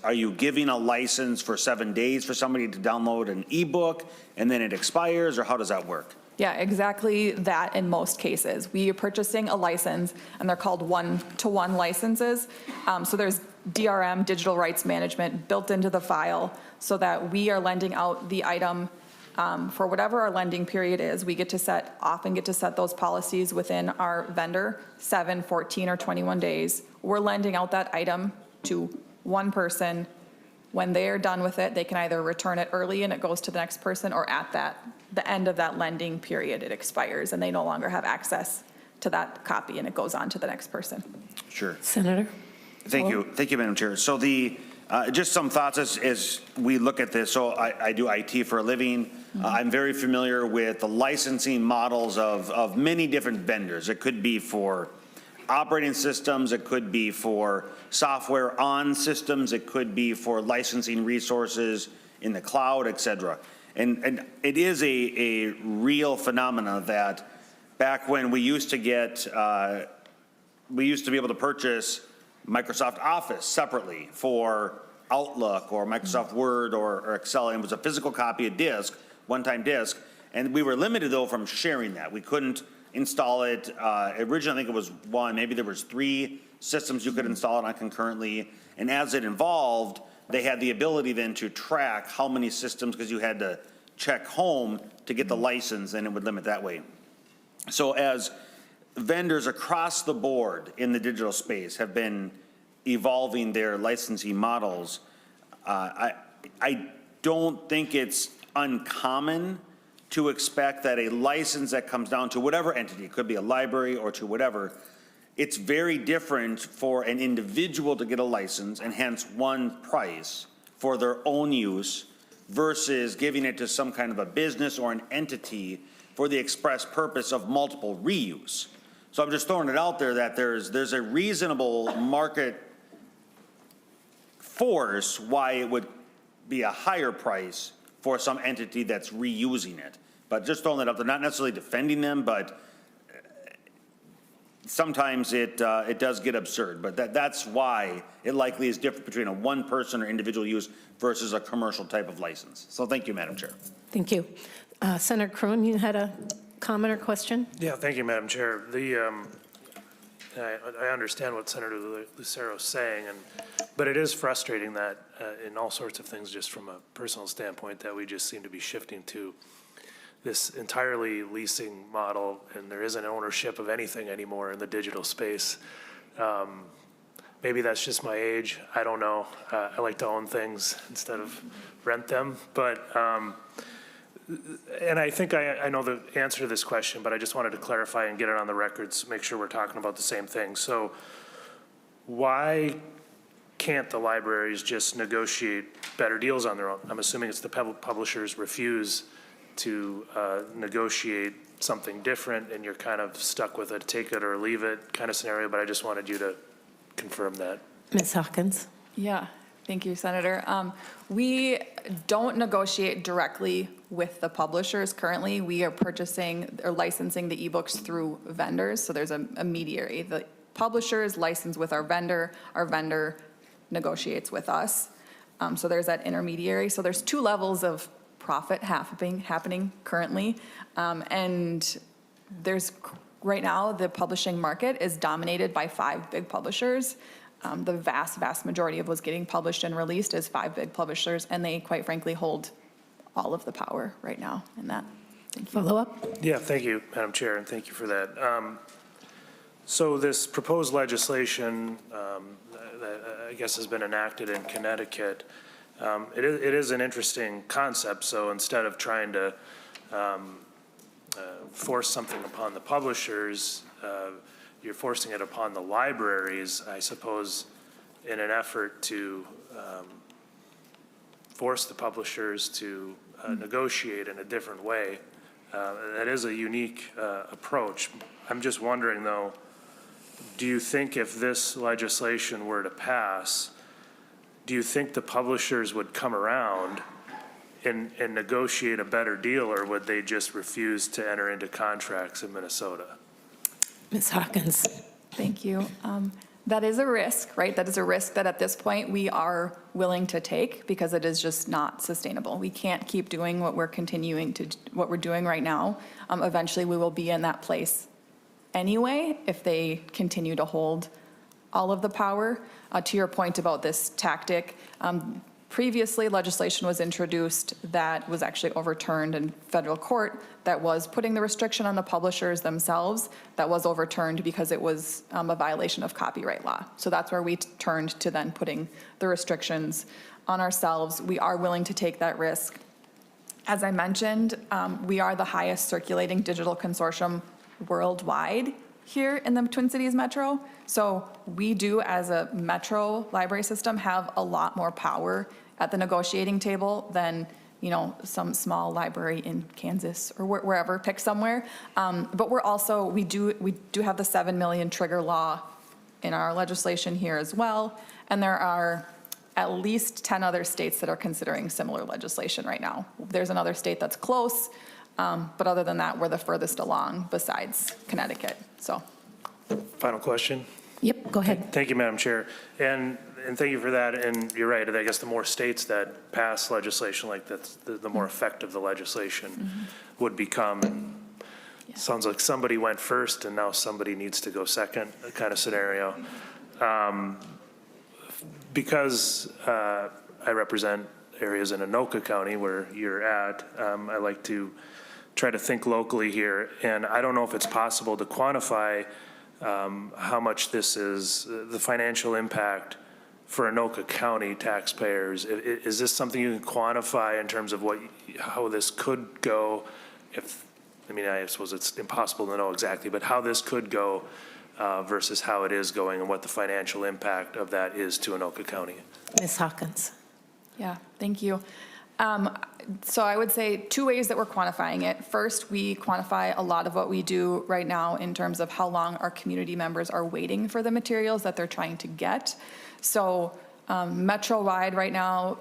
Are you giving a license for 7 days for somebody to download an ebook and then it expires, or how does that work? Yeah, exactly that in most cases. We are purchasing a license, and they're called one-to-one licenses. So there's DRM, digital rights management, built into the file so that we are lending out the item for whatever our lending period is. We often get to set those policies within our vendor, 7, 14, or 21 days. We're lending out that item to one person. When they are done with it, they can either return it early and it goes to the next person, or at the end of that lending period, it expires and they no longer have access to that copy and it goes on to the next person. Sure. Senator? Thank you, Madam Chair. So just some thoughts as we look at this. So I do IT for a living. I'm very familiar with the licensing models of many different vendors. It could be for operating systems, it could be for software on systems, it could be for licensing resources in the cloud, et cetera. And it is a real phenomena that back when we used to be able to purchase Microsoft Office separately for Outlook or Microsoft Word or Excel, and it was a physical copy, a disk, one-time disk, and we were limited though from sharing that. We couldn't install it. Originally, I think it was one, maybe there was 3 systems you could install it on concurrently, and as it evolved, they had the ability then to track how many systems, because you had to check home to get the license, and it would limit that way. So as vendors across the board in the digital space have been evolving their licensing models, I don't think it's uncommon to expect that a license that comes down to whatever entity, it could be a library or to whatever, it's very different for an individual to get a license and hence one price for their own use versus giving it to some kind of a business or an entity for the express purpose of multiple reuse. So I'm just throwing it out there that there's a reasonable market force why it would be a higher price for some entity that's reusing it. But just throwing that up there, not necessarily defending them, but sometimes it does get absurd. But that's why it likely is different between a one person or individual use versus a commercial type of license. So thank you, Madam Chair. Thank you. Senator Kroon, you had a comment or question? Yeah, thank you, Madam Chair. I understand what Senator Lucero is saying, but it is frustrating that in all sorts of things, just from a personal standpoint, that we just seem to be shifting to this entirely leasing model, and there isn't ownership of anything anymore in the digital space. Maybe that's just my age. I don't know. I like to own things instead of rent them, but and I think I know the answer to this question, but I just wanted to clarify and get it on the records, make sure we're talking about the same thing. So why can't the libraries just negotiate better deals on their own? I'm assuming it's the publishers refuse to negotiate something different and you're kind of stuck with a take it or leave it kind of scenario, but I just wanted you to confirm that. Ms. Hawkins? Yeah, thank you, Senator. We don't negotiate directly with the publishers currently. We are purchasing or licensing the ebooks through vendors, so there's a mediary. The publishers license with our vendor negotiates with us. So there's that intermediary. So there's 2 levels of profit happening currently, and there's right now, the publishing market is dominated by 5 big publishers. The vast majority of what's getting published and released is 5 big publishers, and they, quite frankly, hold all of the power right now in that. Thank you. Follow up? Yeah, thank you, Madam Chair, and thank you for that. So this proposed legislation that I guess has been enacted in Connecticut, it is an interesting concept. So instead of trying to force something upon the publishers, you're forcing it upon the libraries, I suppose, in an effort to force the publishers to negotiate in a different way. That is a unique approach. I'm just wondering, though, do you think if this legislation were to pass, do you think the publishers would come around and negotiate a better deal, or would they just refuse to enter into contracts in Minnesota? Ms. Hawkins. Thank you. That is a risk, right? That is a risk that at this point we are willing to take because it is just not sustainable. We can't keep doing what we're doing right now. Eventually we will be in that place anyway if they continue to hold all of the power. To your point about this tactic, previously legislation was introduced that was actually overturned in federal court that was putting the restriction on the publishers themselves. That was overturned because it was a violation of copyright law. So that's where we turned to then putting the restrictions on ourselves. We are willing to take that risk. As I mentioned, we are the highest circulating digital consortium worldwide here in the Twin Cities Metro. So we do, as a metro library system, have a lot more power at the negotiating table than, you know, some small library in Kansas or wherever, pick somewhere. But we're also, we do have the 7 million trigger law in our legislation here as well. And there are at least 10 other states that are considering similar legislation right now. There's another state that's close, but other than that, we're the furthest along besides Connecticut, so. Final question. Yep, go ahead. Thank you, Madam Chair. And thank you for that. And you're right. I guess the more states that pass legislation like that, the more effective the legislation would become. And sounds like somebody went first and now somebody needs to go second, kind of scenario. Because I represent areas in Anoka County where you're at, I like to try to think locally here. And I don't know if it's possible to quantify how much this is, the financial impact for Anoka County taxpayers. Is this something you can quantify in terms of how this could go? I suppose it's impossible to know exactly, but how this could go versus how it is going and what the financial impact of that is to Anoka County. Ms. Hawkins. Yeah, thank you. So I would say 2 ways that we're quantifying it. First, we quantify a lot of what we do right now in terms of how long our community members are waiting for the materials that they're trying to get. So metro-wide right now,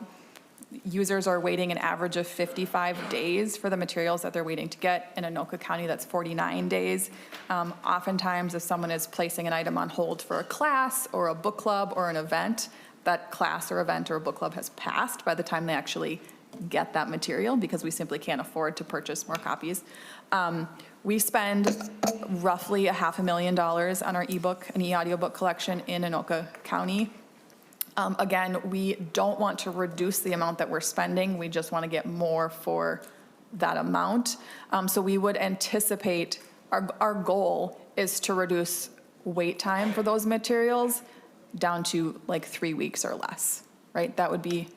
users are waiting an average of 55 days for the materials that they're waiting to get. In Anoka County, that's 49 days. Oftentimes, if someone is placing an item on hold for a class or a book club or an event, that class or event or book club has passed by the time they actually get that material because we simply can't afford to purchase more copies. We spend roughly $500,000 on our ebook and e-audiobook collection in Anoka County. Again, we don't want to reduce the amount that we're spending. We just want to get more for that amount. So we would anticipate, our goal is to reduce wait time for those materials down to like 3 weeks or less, right? That would be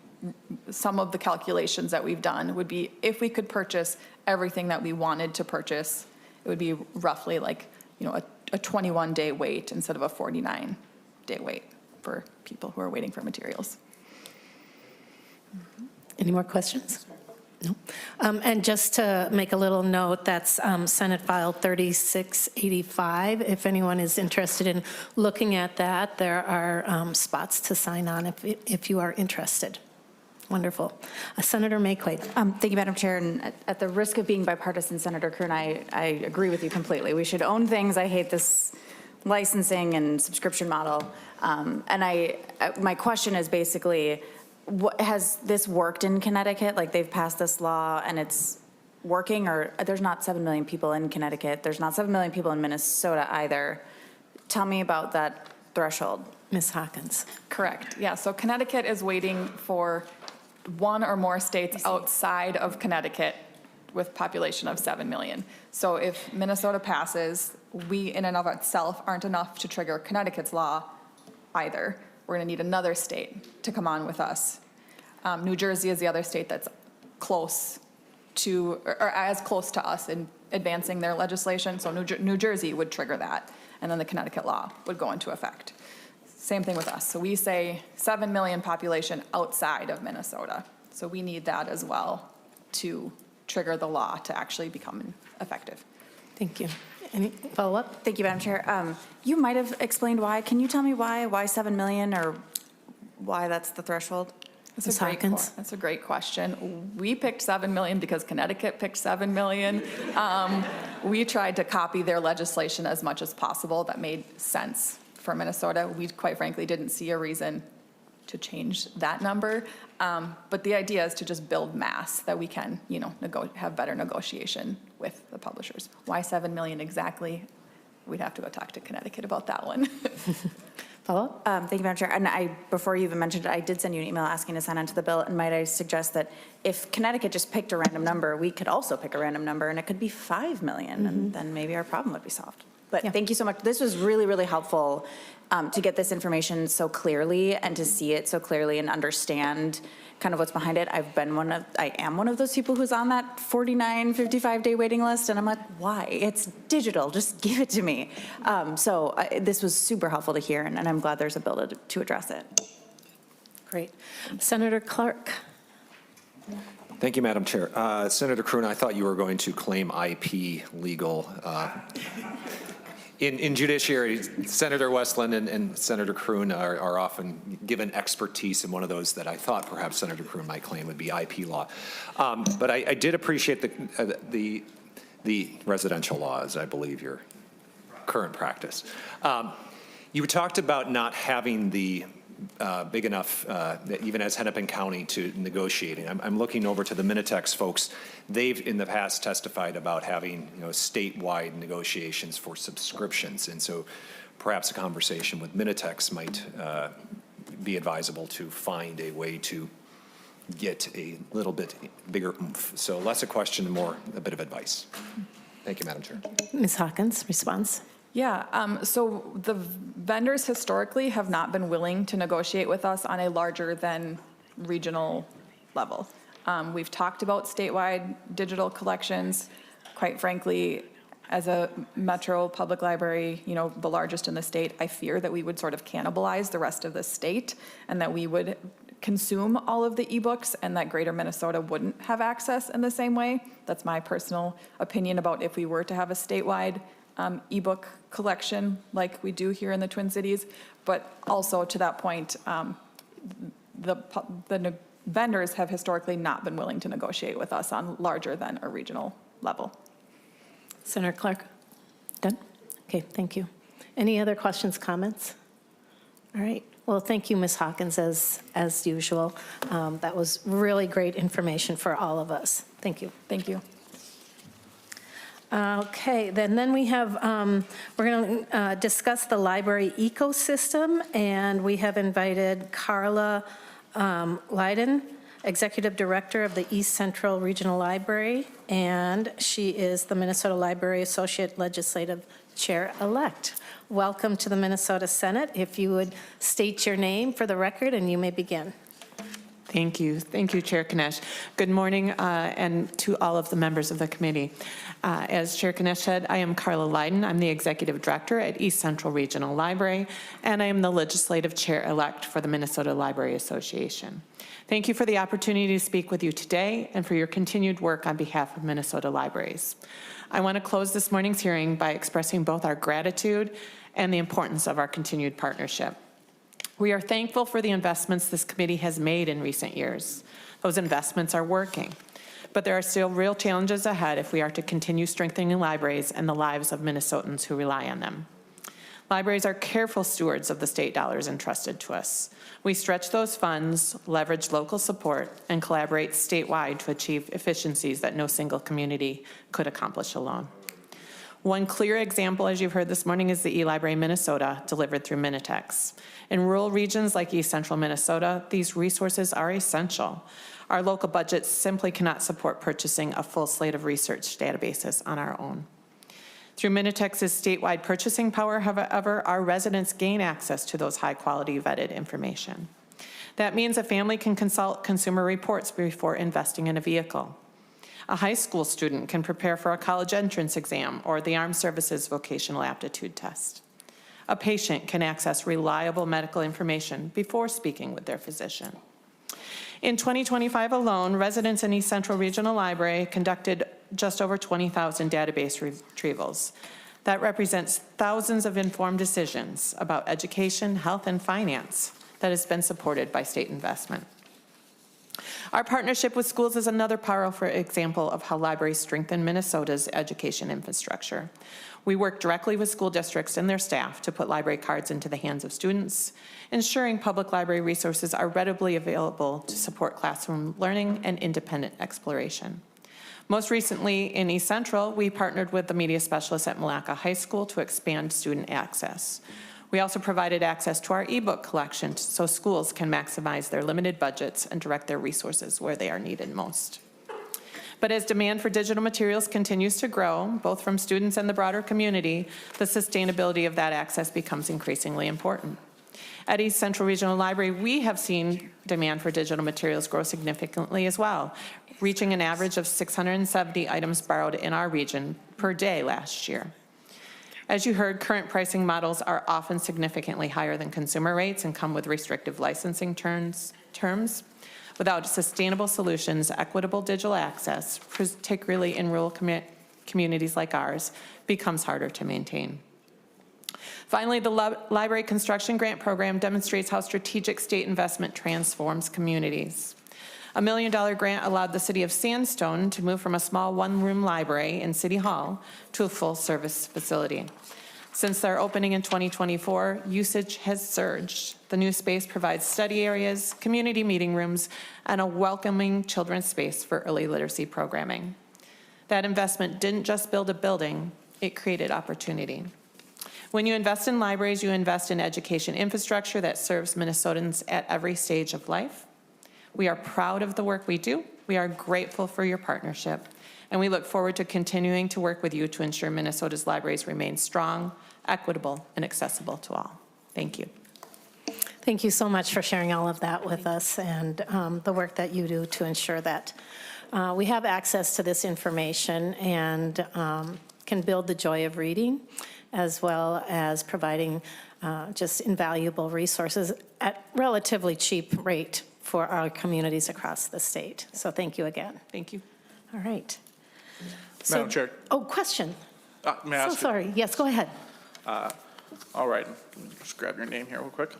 some of the calculations that we've done would be if we could purchase everything that we wanted to purchase, it would be roughly like, you know, a 21-day wait instead of a 49-day wait for people who are waiting for materials. Any more questions? No. And just to make a little note, that's Senate File 3685. If anyone is interested in looking at that, there are spots to sign on if you are interested. Wonderful. Senator Mayquade. Thank you, Madam Chair. And at the risk of being bipartisan, Senator Kern, I agree with you completely. We should own things. I hate this licensing and subscription model. My question is basically, has this worked in Connecticut? Like they've passed this law and it's working, or there's not 7 million people in Connecticut, there's not 7 million people in Minnesota either. Tell me about that threshold. Ms. Hawkins. Correct, yeah, so Connecticut is waiting for one or more states outside of Connecticut with population of 7 million. So if Minnesota passes, we in and of itself aren't enough to trigger Connecticut's law either. We're gonna need another state to come on with us. New Jersey is the other state that's close to, or as close to us in advancing their legislation, so New Jersey would trigger that, and then the Connecticut law would go into effect. Same thing with us. So we say 7 million population outside of Minnesota. So we need that as well to trigger the law to actually become effective. Thank you. Any follow-up? Thank you, Madam Chair. You might have explained why. Can you tell me why 7 million, or why that's the threshold? Ms. Hawkins? That's a great question. We picked 7 million because Connecticut picked 7 million. We tried to copy their legislation as much as possible that made sense for Minnesota. We quite frankly didn't see a reason to change that number. But the idea is to just build mass that we can, have better negotiation with the publishers. Why 7 million exactly? We'd have to go talk to Connecticut about that one. Follow-up? Thank you, Madam Chair. And before you even mentioned it, I did send you an email asking to sign on to the bill. And might I suggest that if Connecticut just picked a random number, we could also pick a random number, and it could be 5 million, and then maybe our problem would be solved. But thank you so much. This was really, really helpful to get this information so clearly and to see it so clearly and understand kind of what's behind it. I am one of those people who's on that 49, 55-day waiting list, and I'm like, why? It's digital, just give it to me. This was super helpful to hear, and I'm glad there's a bill to address it. Great. Senator Clark. Thank you, Madam Chair. Senator Kroon, I thought you were going to claim IP legal. In judiciary, Senator Westland and Senator Kroon are often given expertise in one of those that I thought perhaps Senator Kroon might claim would be IP law. But I did appreciate the residential laws, I believe, your current practice. You talked about not having the big enough, even as Hennepin County, to negotiating. I'm looking over to the Minitex folks. They've in the past testified about having statewide negotiations for subscriptions, and so perhaps a conversation with Minitex might be advisable to find a way to get a little bit bigger oomph. So less a question and more a bit of advice. Thank you, Madam Chair. Ms. Hawkins, response. Yeah, so the vendors historically have not been willing to negotiate with us on a larger than regional level. We've talked about statewide digital collections. Quite frankly, as a metro public library, the largest in the state, I fear that we would sort of cannibalize the rest of the state and that we would consume all of the ebooks and that greater Minnesota wouldn't have access in the same way. That's my personal opinion about if we were to have a statewide ebook collection like we do here in the Twin Cities. But also to that point, the vendors have historically not been willing to negotiate with us on larger than a regional level. Senator Clark, done? Okay, thank you. Any other questions, comments? All right. Well, thank you, Ms. Hawkins, as usual. That was really great information for all of us. Thank you. Thank you. Okay, then we have, we're going to discuss the library ecosystem, and we have invited Carla Leiden, Executive Director of the East Central Regional Library, and she is the Minnesota Library Associate Legislative Chair-elect. Welcome to the Minnesota Senate. If you would state your name for the record, and you may begin. Thank you. Thank you, Chair Kunesh. Good morning, and to all of the members of the committee. As Chair Kunesh said, I am Carla Leiden. I'm the Executive Director at East Central Regional Library, and I am the Legislative Chair-elect for the Minnesota Library Association. Thank you for the opportunity to speak with you today and for your continued work on behalf of Minnesota libraries. I want to close this morning's hearing by expressing both our gratitude and the importance of our continued partnership. We are thankful for the investments this committee has made in recent years. Those investments are working, but there are still real challenges ahead if we are to continue strengthening libraries and the lives of Minnesotans who rely on them. Libraries are careful stewards of the state dollars entrusted to us. We stretch those funds, leverage local support, and collaborate statewide to achieve efficiencies that no single community could accomplish alone. One clear example, as you've heard this morning, is the eLibrary Minnesota, delivered through Minitex. In rural regions like East Central Minnesota, these resources are essential. Our local budgets simply cannot support purchasing a full slate of research databases on our own. Through Minitex's statewide purchasing power, however, our residents gain access to those high-quality vetted information. That means a family can consult consumer reports before investing in a vehicle. A high school student can prepare for a college entrance exam or the Armed Services Vocational Aptitude Test. A patient can access reliable medical information before speaking with their physician. In 2025 alone, residents in East Central Regional Library conducted just over 20,000 database retrievals. That represents thousands of informed decisions about education, health, and finance that has been supported by state investment. Our partnership with schools is another powerful example of how libraries strengthen Minnesota's education infrastructure. We work directly with school districts and their staff to put library cards into the hands of students, ensuring public library resources are readily available to support classroom learning and independent exploration. Most recently, in East Central, we partnered with the media specialists at Malacca High School to expand student access. We also provided access to our ebook collection so schools can maximize their limited budgets and direct their resources where they are needed most. But as demand for digital materials continues to grow, both from students and the broader community, the sustainability of that access becomes increasingly important. At East Central Regional Library, we have seen demand for digital materials grow significantly as well, reaching an average of 670 items borrowed in our region per day last year. As you heard, current pricing models are often significantly higher than consumer rates and come with restrictive licensing terms. Without sustainable solutions, equitable digital access, particularly in rural communities like ours, becomes harder to maintain. Finally, the Library Construction Grant Program demonstrates how strategic state investment transforms communities. A $1 million grant allowed the city of Sandstone to move from a small one-room library in City Hall to a full-service facility. Since their opening in 2024, usage has surged. The new space provides study areas, community meeting rooms, and a welcoming children's space for early literacy programming. That investment didn't just build a building, it created opportunity. When you invest in libraries, you invest in education infrastructure that serves Minnesotans at every stage of life. We are proud of the work we do. We are grateful for your partnership, and we look forward to continuing to work with you to ensure Minnesota's libraries remain strong, equitable, and accessible to all. Thank you. Thank you so much for sharing all of that with us and the work that you do to ensure that we have access to this information and can build the joy of reading, as well as providing just invaluable resources at relatively cheap rate for our communities across the state. So thank you again. Thank you. All right. Madam Chair. Oh, question. May I So ask? sorry. Yes, go ahead. All right. Just grab your name here real quick.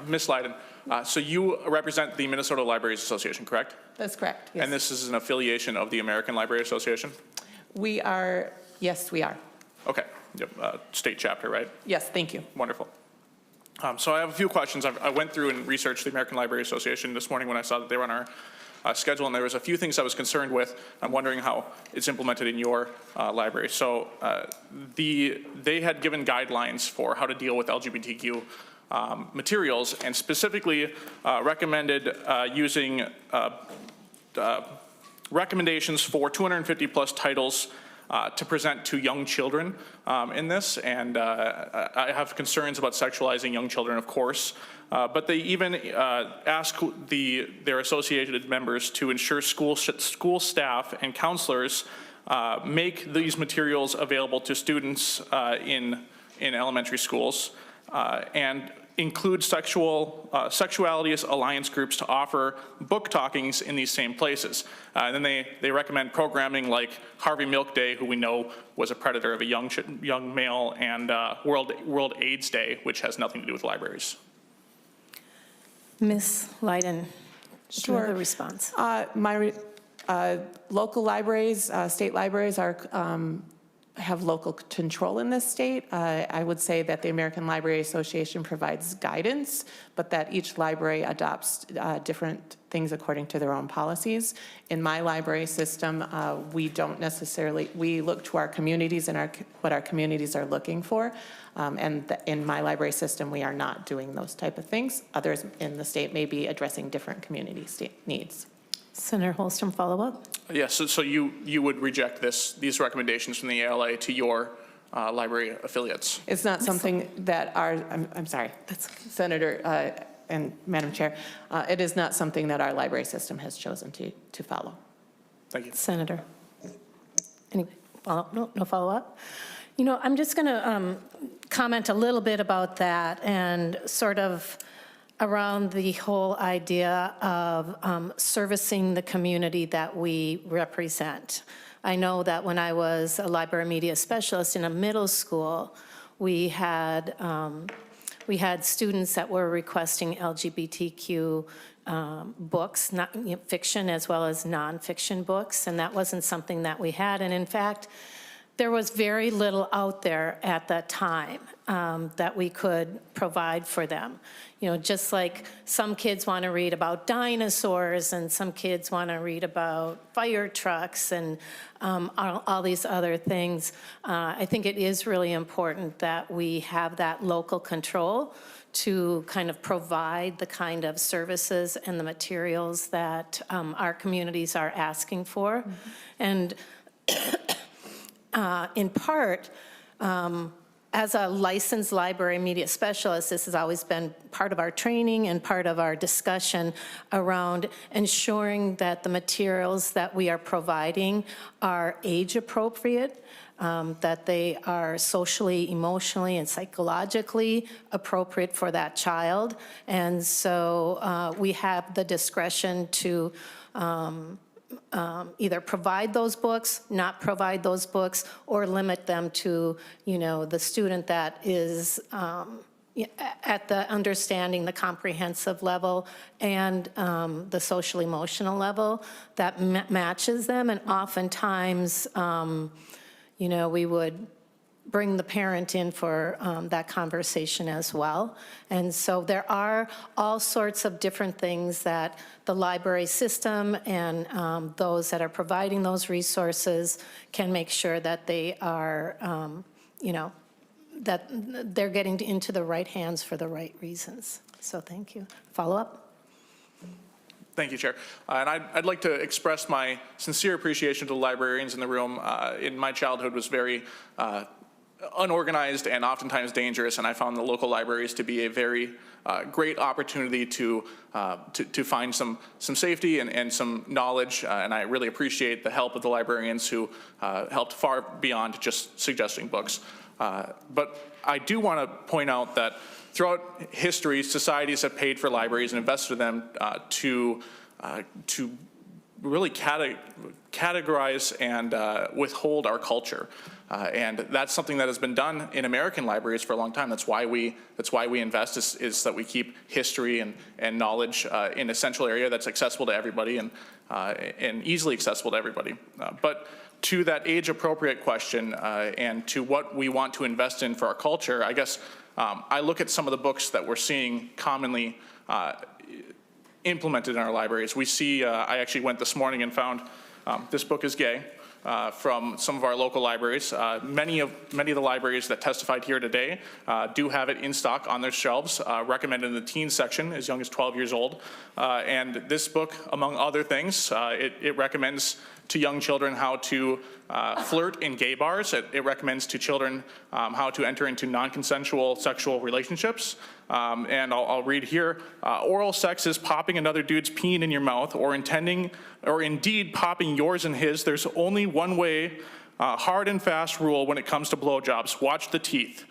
Ms. Leiden, so you represent the Minnesota Libraries Association, correct? That's correct. Yes. And this is an affiliation of the American Library Association? We are, yes, we are. Okay. Yep. State chapter, right? Yes, thank you. Wonderful. So I have a few questions. I went through and researched the American Library Association this morning when I saw that they were on our schedule, and there was a few things I was concerned with. I'm wondering how it's implemented in your library. So they had given guidelines for how to deal with LGBTQ materials, and specifically recommended using recommendations for 250 plus titles to present to young children in this, and I have concerns about sexualizing young children, of course, but they even ask their associated members to ensure school staff and counselors make these materials available to students in elementary schools, and include sexuality alliance groups to offer book talkings in these same places. And then they recommend programming like Harvey Milk Day, who we know was a predator of a young male, and World AIDS Day, which has nothing to do with libraries. Ms. Leiden, do you have a response? My local libraries, state libraries are have local control in this state. I would say that the American Library Association provides guidance, but that each library adopts different things according to their own policies. In my library system, we don't necessarily, we look to our communities and what our communities are looking for. In my library system, we are not doing those type of things. Others in the state may be addressing different community needs. Senator Holstrom, follow up? Yes, so you would reject these recommendations from the ALA to your library affiliates? It's not something that I'm sorry, Senator and Madam Chair, it is not something that our library system has chosen to follow. Thank you. Senator, any follow-up? No follow-up? You know, I'm just going to comment a little bit about that and sort of around the whole idea of servicing the community that we represent. I know that when I was a library media specialist in a middle school, we had students that were requesting LGBTQ books, not fiction as well as nonfiction books, and that wasn't something that we had. And in fact, there was very little out there at that time that we could provide for them. You know, just like some kids want to read about dinosaurs and some kids want to read about fire trucks and all these other things. I think it is really important that we have that local control to kind of provide the kind of services and the materials that our communities are asking for. And in part, as a licensed library media specialist, this has always been part of our training and part of our discussion around ensuring that the materials that we are providing are age appropriate, that they are socially, emotionally, and psychologically appropriate for that child. And so we have the discretion to either provide those books, not provide those books, or limit them to, you know, the student that is at the understanding, the comprehensive level, and the social emotional level that matches them. And oftentimes, you know, we would bring the parent in for that conversation as well. And so there are all sorts of different things that the library system and those that are providing those resources can make sure that they are, you know, that they're getting into the right hands for the right reasons. So thank you. Follow up? Thank you, Chair. And I'd like to express my sincere appreciation to the librarians in the room. In my childhood was very unorganized and oftentimes dangerous, and I found the local libraries to be a very great opportunity to find some safety and some knowledge, and I really appreciate the help of the librarians who helped far beyond just suggesting books. But I do want to point out that throughout history, societies have paid for libraries and invested in them to really categorize and withhold our culture. And that's something that has been done in American libraries for a long time. That's why we invest, is that we keep history and knowledge in an essential area that's accessible to everybody and easily accessible to everybody. But to that age-appropriate question and to what we want to invest in for our culture, I guess I look at some of the books that we're seeing commonly implemented in our libraries. We see, I actually went this morning and found This Book is Gay from some of our local libraries. Many of the libraries that testified here today do have it in stock on their shelves, recommended in the teen section as young as 12 years old. And this book, among other things, it recommends to young children how to flirt in gay bars. It recommends to children how to enter into non-consensual sexual relationships. And I'll read here. Oral sex is popping another dude's peen in your mouth or indeed popping yours and his. There's only one way, hard and fast rule when it comes to blowjobs. Watch the teeth.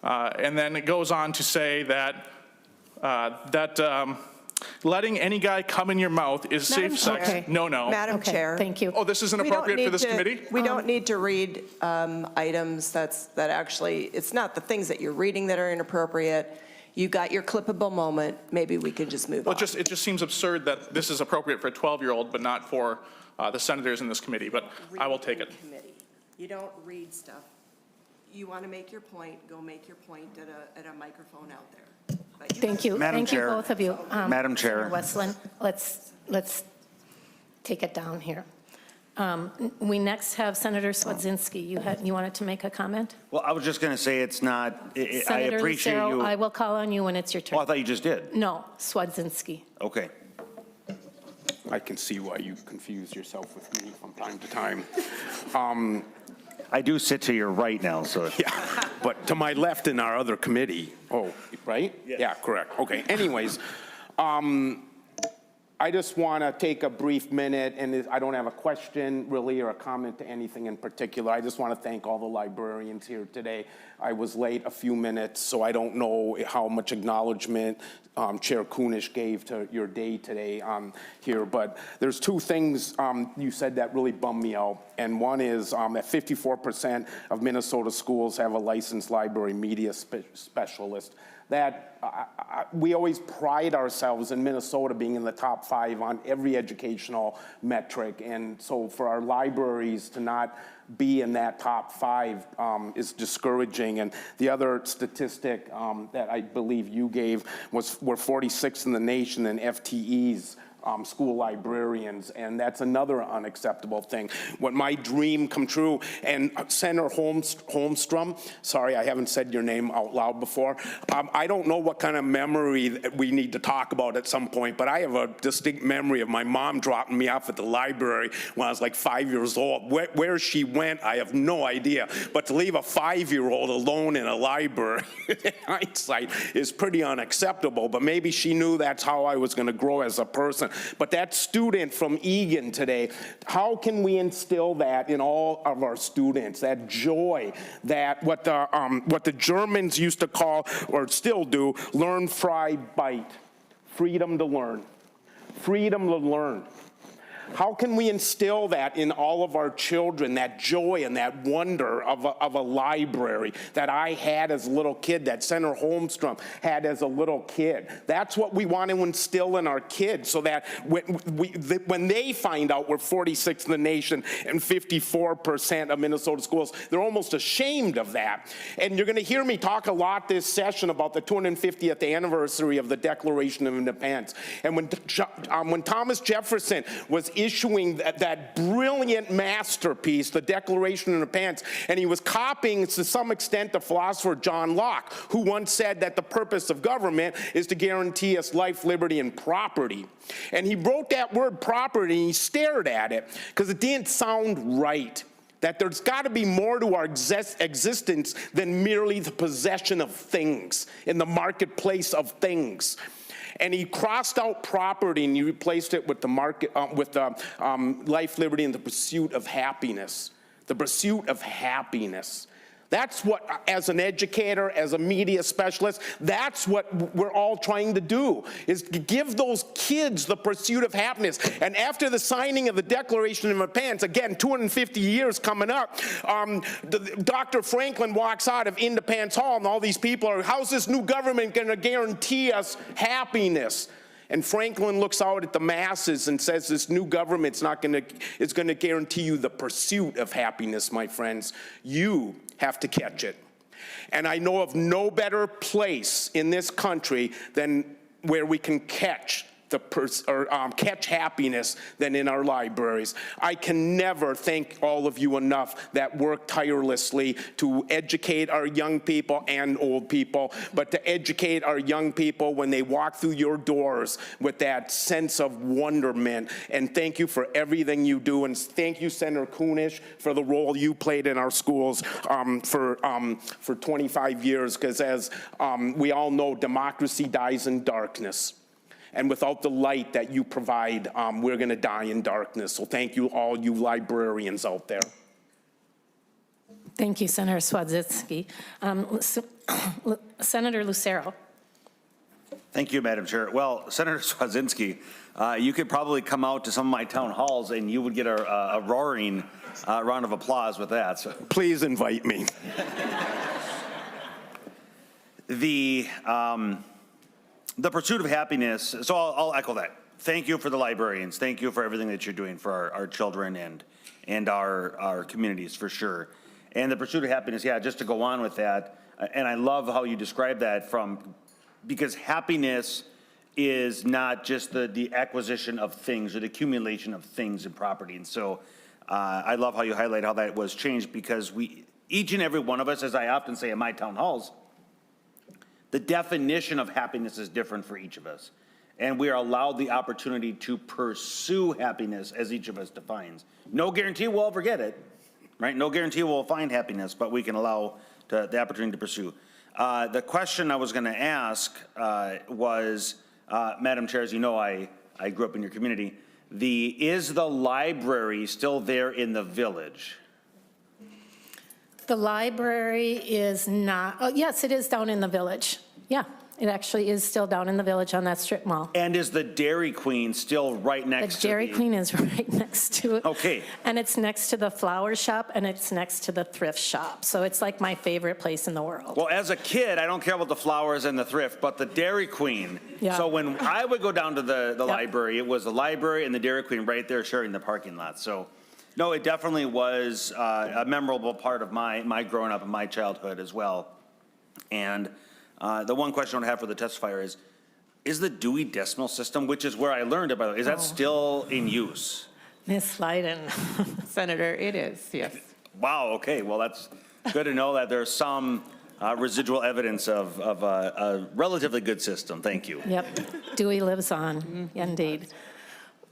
And then it goes on to say that letting any guy come in your mouth is safe sex. Okay. No. Madam Chair. Thank you. Oh, this isn't appropriate for this committee? We don't need to read items that actually, it's not the things that you're reading that are inappropriate. You got your clippable moment. Maybe we can just move on. It just seems absurd that this is appropriate for a 12-year-old, but not for the senators in this committee, but I will take it. You don't read stuff. You want to make your point, go make your point at a microphone out there. But Thank you. Madam Thank you, Chair. both of you. Madam Chair. Senator Westland, let's take it down here. We next have Senator Swedzinski. You wanted to make a comment? Well, I was just going to say it's not, I Senator appreciate Lucero, you. I will call on you when it's your turn. Oh, I thought you just did. No, Swedzinski. Okay. I can see why you confuse yourself with me from time to time. I do sit to your right now, so. Yeah, but to my left in our other committee. Oh, right? Yes. Yeah, correct. Okay, anyways, I just want to take a brief minute, and I don't have a question really or a comment to anything in particular. I just want to thank all the librarians here today. I was late a few minutes, so I don't know how much acknowledgement Chair Kunesh gave to your day today here, but there's two things you said that really bummed me out, and one is that 54% of Minnesota schools have a licensed library media specialist. That we always pride ourselves in Minnesota being in the top 5 on every educational metric, and so for our libraries to not be in that top 5 is discouraging. And the other statistic that I believe you gave was we're 46th in the nation in FTEs. School librarians, and that's another unacceptable thing. What my dream come true, and Senator Holmstrom, sorry, I haven't said your name out loud before. I don't know what kind of memory that we need to talk about at some point, but I have a distinct memory of my mom dropping me off at the library when I was like 5 years old. Where she went, I have no idea. But to leave a 5-year-old alone in a library, in hindsight, is pretty unacceptable. But maybe she knew that's how I was going to grow as a person. But that student from Egan today, how can we instill that in all of our students, that joy, that what the Germans used to call, or still do, learn, frei, bite, freedom to learn, freedom to learn. How can we instill that in all of our children, that joy and that wonder of a library that I had as a little kid, that Senator Holmstrom had as a little kid? That's what we want to instill in our kids, so that when they find out we're 46th in the nation and 54% of Minnesota schools, they're almost ashamed of that. And you're going to hear me talk a lot this session about the 250th anniversary of the Declaration of Independence. And when Thomas Jefferson was issuing that brilliant masterpiece, the Declaration of Independence, and he was copying to some extent the philosopher John Locke, who once said that the purpose of government is to guarantee us life, liberty, and property. And he wrote that word property and he stared at it because it didn't sound right. That there's got to be more to our existence than merely the possession of things in the marketplace of things. And he crossed out property and he replaced it with the life, liberty, and the pursuit of happiness. The pursuit of happiness. That's what, as an educator, as a media specialist, that's what we're all trying to do, is to give those kids the pursuit of happiness. And after the signing of the Declaration of Independence, again, 250 years coming up, Dr. Franklin walks out of Independence Hall, and all these people are, how's this new government going to guarantee us happiness? And Franklin looks out at the masses and says, this new government's is going to guarantee you the pursuit of happiness, my friends. You have to catch it. And I know of no better place in this country than where we can catch catch happiness than in our libraries. I can never thank all of you enough that work tirelessly to educate our young people and old people, but to educate our young people when they walk through your doors with that sense of wonderment. And thank you for everything you do, and thank you, Senator Kunesh, for the role you played in our schools for 25 years, because as we all know, democracy dies in darkness. And without the light that you provide, we're going to die in darkness. So thank you, all you librarians out there. Thank you, Senator Swedzinski. Senator Lucero. Thank you, Madam Chair. Well, Senator Swedzinski, you could probably come out to some of my town halls and you would get a roaring round of applause with that. So. Please invite me. The pursuit of happiness, so I'll echo that. thank you for the librarians. Thank you for everything that you're doing for our children and our communities, for sure. And the pursuit of happiness, yeah, just to go on with that, and I love how you describe that because happiness is not just the acquisition of things or the accumulation of things and property. And so I love how you highlight how that was changed, because each and every one of us, as I often say in my town halls, the definition of happiness is different for each of us. And we are allowed the opportunity to pursue happiness as each of us defines. No guarantee we'll ever get it, right? No guarantee we'll find happiness, but we can allow the opportunity to pursue. The question I was going to ask was, Madam Chair, as you know, I grew up in your community. Is the library still there in the village? The library is not, oh, yes, it is down in the village. Yeah, it actually is still down in the village on that strip mall. And is the Dairy Queen still right next to The Dairy Queen is right next to it. Okay. And it's next to the flower shop, and it's next to the thrift shop. So it's like my favorite place in the world. Well, as a kid, I don't care about the flowers and the thrift, but the Dairy Queen. Yeah. So when I would go down to the Yep. library, it was the library and the Dairy Queen right there sharing the parking lot. So, no, it definitely was a memorable part of my growing up and my childhood as well. And the one question I would have for the testifier is the Dewey Decimal System, which is where I learned about it, is that still in use? Miss Leiden. Senator, it is, yes. Wow, okay, well, that's good to know that there's some residual evidence of a relatively good system. Thank you. Yep, Dewey lives on, indeed.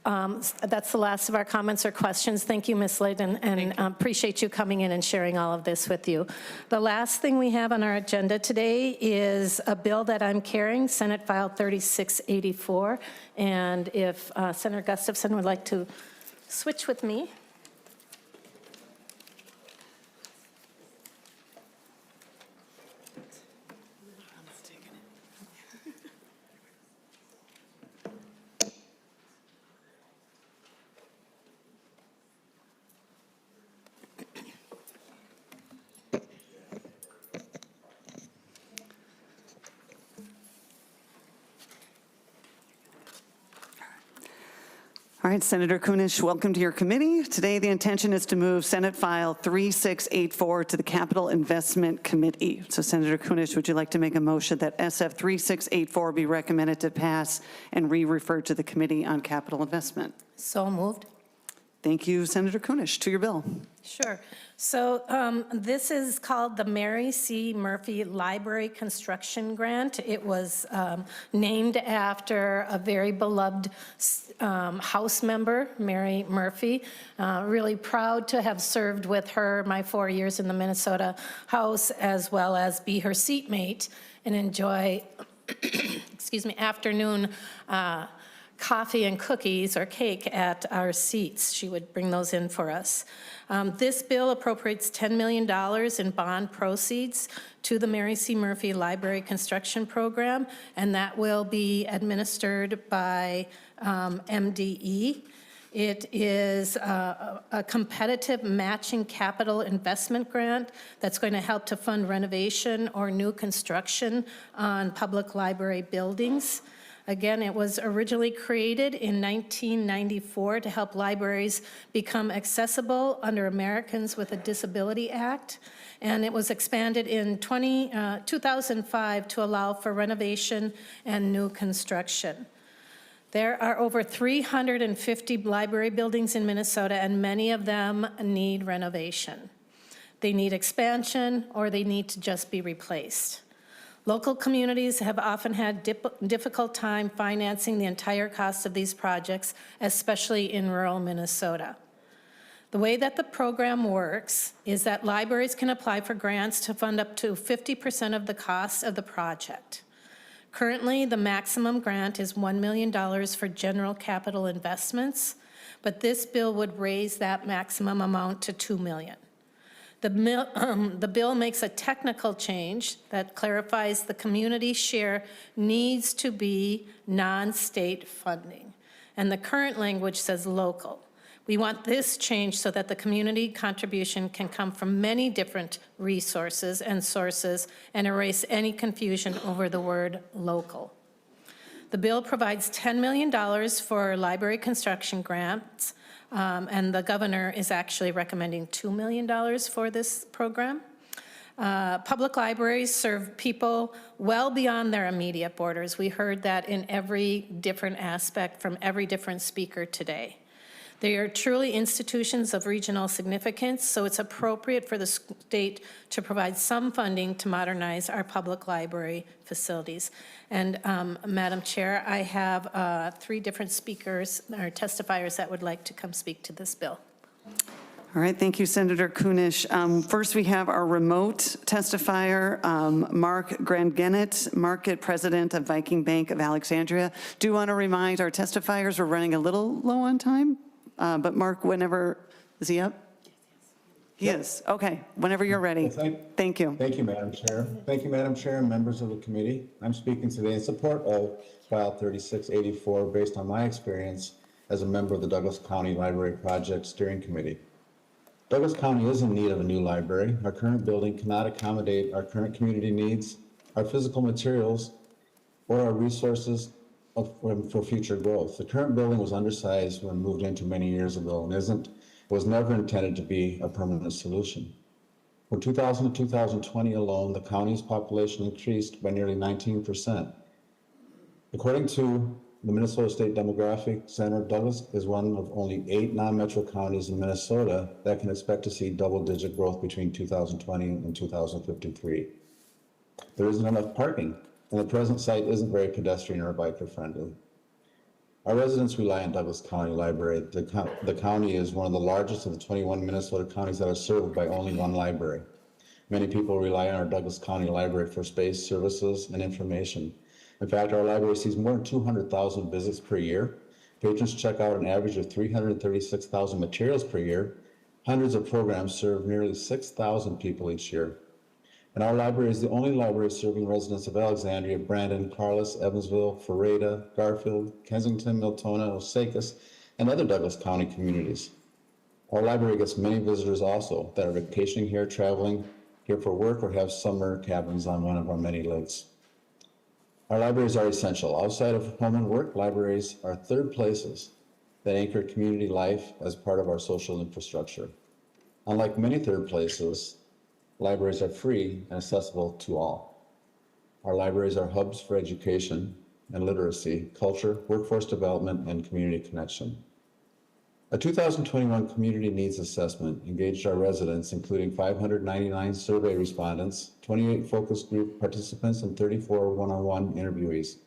That's the last of our comments or questions. Thank you, Ms. Leiden, and appreciate you coming in and sharing all of this with you. The last thing we have on our agenda today is a bill that I'm carrying, Senate File 3684, and if Senator Gustafson would like to switch with me. All right, Senator Kunesh, welcome to your committee. Today, the intention is to move Senate File 3684 to the Capital Investment Committee. So, Senator Kunesh, would you like to make a motion that SF 3684 be recommended to pass and re-referred to the Committee on Capital Investment? So moved. Thank you, Senator Kunesh. To your bill. Sure. So this is called the Mary C. Murphy Library Construction Grant. It was named after a very beloved House member, Mary Murphy. Really proud to have served with her my 4 years in the Minnesota House, as well as be her seatmate and enjoy, excuse me, afternoon coffee and cookies or cake at our seats. She would bring those in for us. This bill appropriates $10 million in bond proceeds to the Mary C. Murphy Library Construction Program, and that will be administered by MDE. It is a competitive matching capital investment grant that's going to help to fund renovation or new construction on public library buildings. Again, it was originally created in 1994 to help libraries become accessible under Americans with a Disability Act, and it was expanded in 2005 to allow for renovation and new construction. There are over 350 library buildings in Minnesota, and many of them need renovation. They need expansion, or they need to just be replaced. Local communities have often had difficult time financing the entire cost of these projects, especially in rural Minnesota. The way that the program works is that libraries can apply for grants to fund up to 50% of the cost of the project. Currently, the maximum grant is $1 million for general capital investments, but this bill would raise that maximum amount to $2 million. The bill makes a technical change that clarifies the community share needs to be non-state funding, and the current language says local. We want this change so that the community contribution can come from many different resources and sources and erase any confusion over the word local. The bill provides $10 million for library construction grants, and the governor is actually recommending $2 million for this program. Public libraries serve people well beyond their immediate borders. We heard that in every different aspect from every different speaker today. They are truly institutions of regional significance, so it's appropriate for the state to provide some funding to modernize our public library facilities. And Madam Chair, I have 3 different speakers or testifiers that would like to come speak to this bill. All right, thank you, Senator Kunesh. First, we have our remote testifier, Mark Grangenet, Market President of Viking Bank of Alexandria. Do want to remind our testifiers we're running a little low on time, but Mark, whenever, is he up? He is, okay, whenever you're ready. Thank you. Thank you, Madam Chair. Thank you, Madam Chair and members of the committee. I'm speaking today in support of File 3684 based on my experience as a member of the Douglas County Library Project Steering Committee. Douglas County is in need of a new library. Our current building cannot accommodate our current community needs, our physical materials, or our resources for future growth. The current building was undersized when moved into many years ago and was never intended to be a permanent solution. From 2000 to 2020 alone, the county's population increased by nearly 19%. According to the Minnesota State Demographic Center, Douglas is one of only 8 non-metro counties in Minnesota that can expect to see double-digit growth between 2020 and 2053. There isn't enough parking, and the present site isn't very pedestrian or biker-friendly. Our residents rely on Douglas County Library. The county is one of the largest of the 21 Minnesota counties that are served by only one library. Many people rely on our Douglas County Library for space, services, and information. In fact, our library sees more than 200,000 visits per year. Patrons check out an average of 336,000 materials per year. Hundreds of programs serve nearly 6,000 people each year. And our library is the only library serving residents of Alexandria, Brandon, Carlos, Evansville, Ferreta, Garfield, Kensington, Miltona, Osakis, and other Douglas County communities. Our library gets many visitors also that are vacationing here, traveling here for work, or have summer cabins on one of our many lakes. Our libraries are essential. Outside of home and work, libraries are third places that anchor community life as part of our social infrastructure. Unlike many third places, libraries are free and accessible to all. Our libraries are hubs for education and literacy, culture, workforce development, and community connection. A 2021 community needs assessment engaged our residents, including 599 survey respondents, 28 focus group participants, and 34 one-on-one interviewees.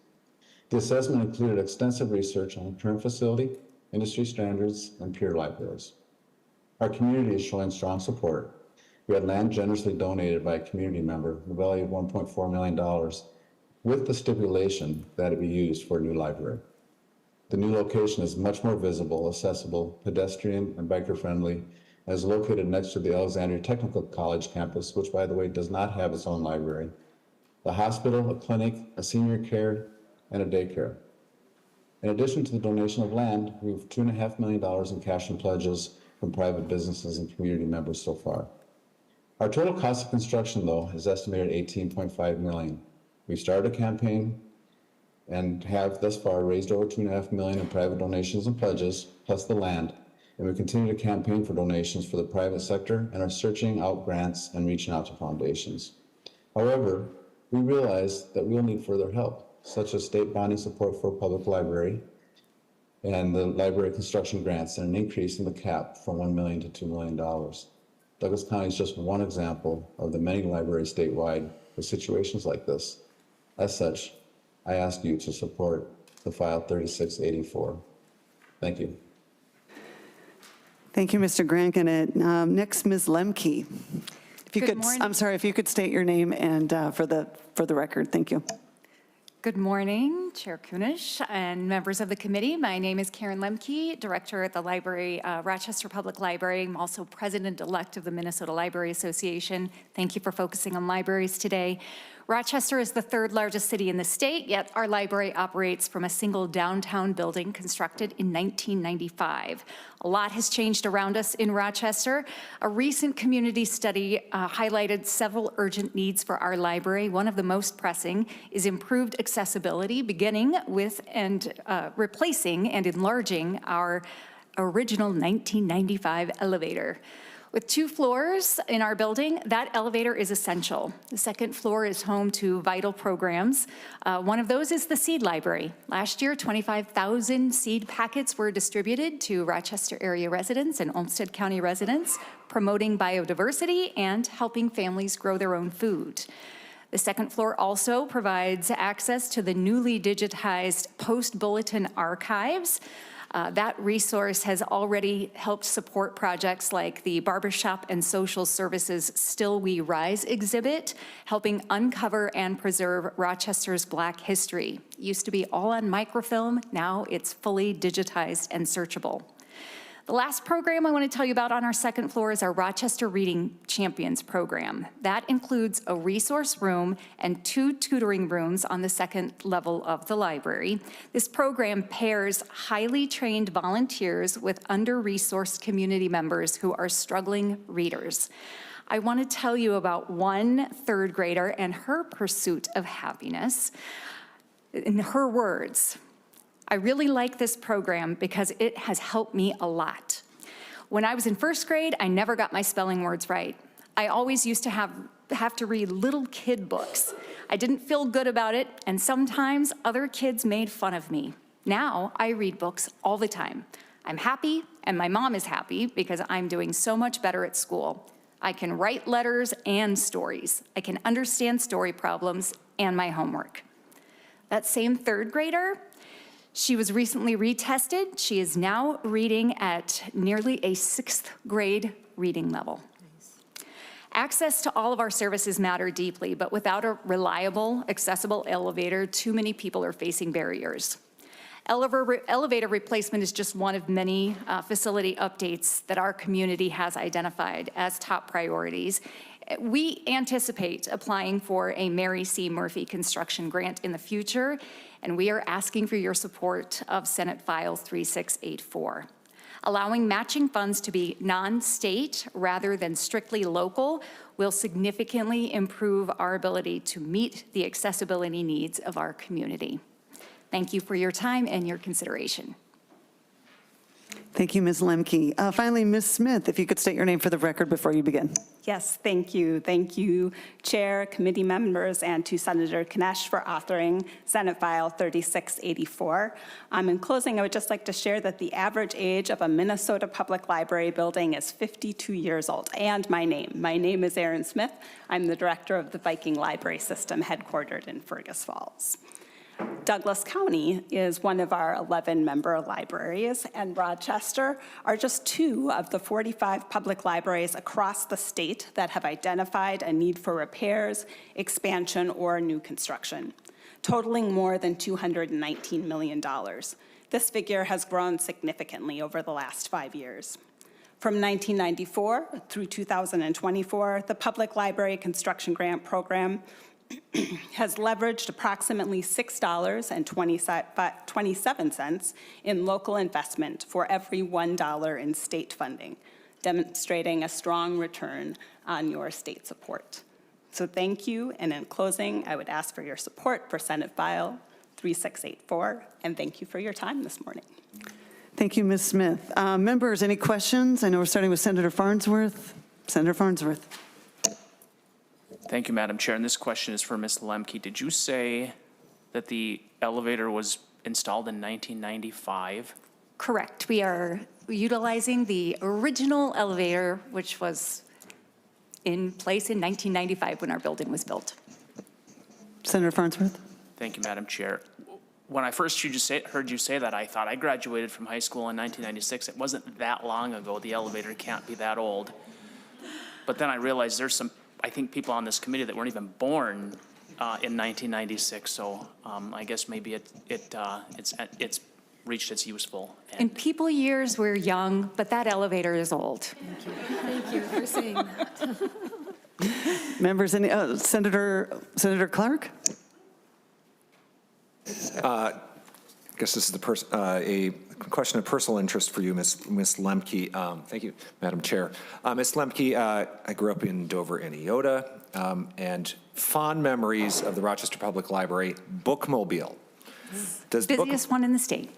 The assessment included extensive research on the current facility, industry standards, and peer libraries. Our community is showing strong support. We had land generously donated by a community member, the value of $1.4 million, with the stipulation that it be used for a new library. The new location is much more visible, accessible, pedestrian, and biker-friendly, and is located next to the Alexandria Technical College campus, which, by the way, does not have its own library, the hospital, a clinic, a senior care, and a daycare. In addition to the donation of land, we have $2.5 million in cash and pledges from private businesses and community members so far. Our total cost of construction, though, is estimated at $18.5 million. We've started a campaign and have thus far raised over $2.5 million in private donations and pledges, plus the land, and we continue to campaign for donations for the private sector and are searching out grants and reaching out to foundations. However, we realize that we'll need further help, such as state bonding support for a public library and the library construction grants, and an increase in the cap from $1 million to $2 million. Douglas County is just one example of the many libraries statewide with situations like this. As such, I ask you to support the File 3684. Thank you. Thank you, Mr. Grangenet. Next, Ms. Lemke. If you Good could, morning. I'm sorry, if you could state your name and for the record, thank you. Good morning, Chair Kunesh and members of the committee. My name is Karen Lemke, Director at the Library, Rochester Public Library. I'm also President-elect of the Minnesota Library Association. Thank you for focusing on libraries today. Rochester is the 3rd largest city in the state, yet our library operates from a single downtown building constructed in 1995. A lot has changed around us in Rochester. A recent community study highlighted several urgent needs for our library. One of the most pressing is improved accessibility, beginning beginning with replacing and enlarging our original 1995 elevator. With 2 floors in our building, that elevator is essential. The 2nd floor is home to vital programs. One of those is the seed library. Last year, 25,000 seed packets were distributed to Rochester area residents and Olmsted County residents, promoting biodiversity and helping families grow their own food. The 2nd floor also provides access to the newly digitized post-bulletin archives. That resource has already helped support projects like the Barbershop and Social Services Still We Rise exhibit, helping uncover and preserve Rochester's Black history. It used to be all on microfilm, now it's fully digitized and searchable. The last program I want to tell you about on our 2nd floor is our Rochester Reading Champions program. That includes a resource room and 2 tutoring rooms on the 2nd level of the library. This program pairs highly trained volunteers with under-resourced community members who are struggling readers. I want to tell you about one 3rd grader and her pursuit of happiness. In her words, "I really like this program because it has helped me a lot. When I was in 1st grade, I never got my spelling words right. I always used to have to read little kid books. I didn't feel good about it, and sometimes other kids made fun of me. Now I read books all the time. I'm happy, and my mom is happy because I'm doing so much better at school. I can write letters and stories. I can understand story problems and my homework." That same 3rd grader, she was recently retested. She is now reading at nearly a 6th grade reading level. Access to all of our services matter deeply, but without a reliable, accessible elevator, too many people are facing barriers. Elevator replacement is just one of many facility updates that our community has identified as top priorities. We anticipate applying for a Mary C. Murphy construction grant in the future, and we are asking for your support of Senate File 3684. Allowing matching funds to be non-state rather than strictly local will significantly improve our ability to meet the accessibility needs of our community. Thank you for your time and your consideration. Thank you, Ms. Lemke. Finally, Ms. Smith, if you could state your name for the record before you begin. Yes, thank you. Thank you, Chair, committee members, and to Senator Kunesh for authoring Senate File 3684. In closing, I would just like to share that the average age of a Minnesota Public Library building is 52 years old. And my name is Erin Smith. I'm the director of the Viking Library System headquartered in Fergus Falls. Douglas County is one of our 11 member libraries, and Rochester are just 2 of the 45 public libraries across the state that have identified a need for repairs, expansion, or new construction, totaling more than $219 million. This figure has grown significantly over the last 5 years. From 1994 through 2024, the Public Library Construction Grant Program has leveraged approximately $6.27 in local investment for every $1 in state funding, demonstrating a strong return on your state support. So thank you, and in closing, I would ask for your support for Senate File 3684, and thank you for your time this morning. Thank you, Ms. Smith. Members, any questions? I know we're starting with Senator Farnsworth. Senator Farnsworth. Thank you, Madam Chair. And this question is for Ms. Lemke. Did you say that the elevator was installed in 1995? Correct. We are utilizing the original elevator, which was in place in 1995 when our building was built. Senator Farnsworth. Thank you, Madam Chair. When I first heard you say that, I thought I graduated from high school in 1996. It wasn't that long ago. The elevator can't be that old. But then I realized there's some, I think, people on this committee that weren't even born in 1996. So I guess maybe it's reached its useful end. In people years, we're young, but that elevator is old. Thank you. Thank you for saying that. Members, any, Senator Clark? I guess this is a question of personal interest for you, Ms. Lemke. Thank you, Madam Chair. Ms. Lemke, I grew up in Dover and Eota, and fond memories of the Rochester Public Library bookmobile. Does the Busiest one in the state.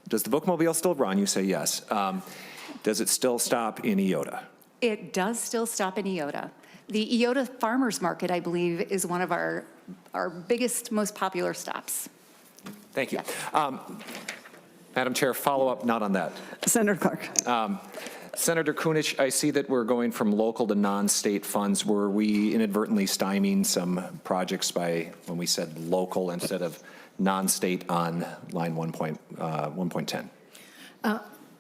does the bookmobile still run? You say yes. Does it still stop in Iota? It does still stop in Iota. The Iota Farmers Market, I believe, is one of our biggest, most popular stops. Thank you. Madam Chair, follow up, not on that. Senator Clark. Senator Kunesh, I see that we're going from local to non-state funds. Were we inadvertently stymieing some projects by when we said local instead of non-state on line 1.10?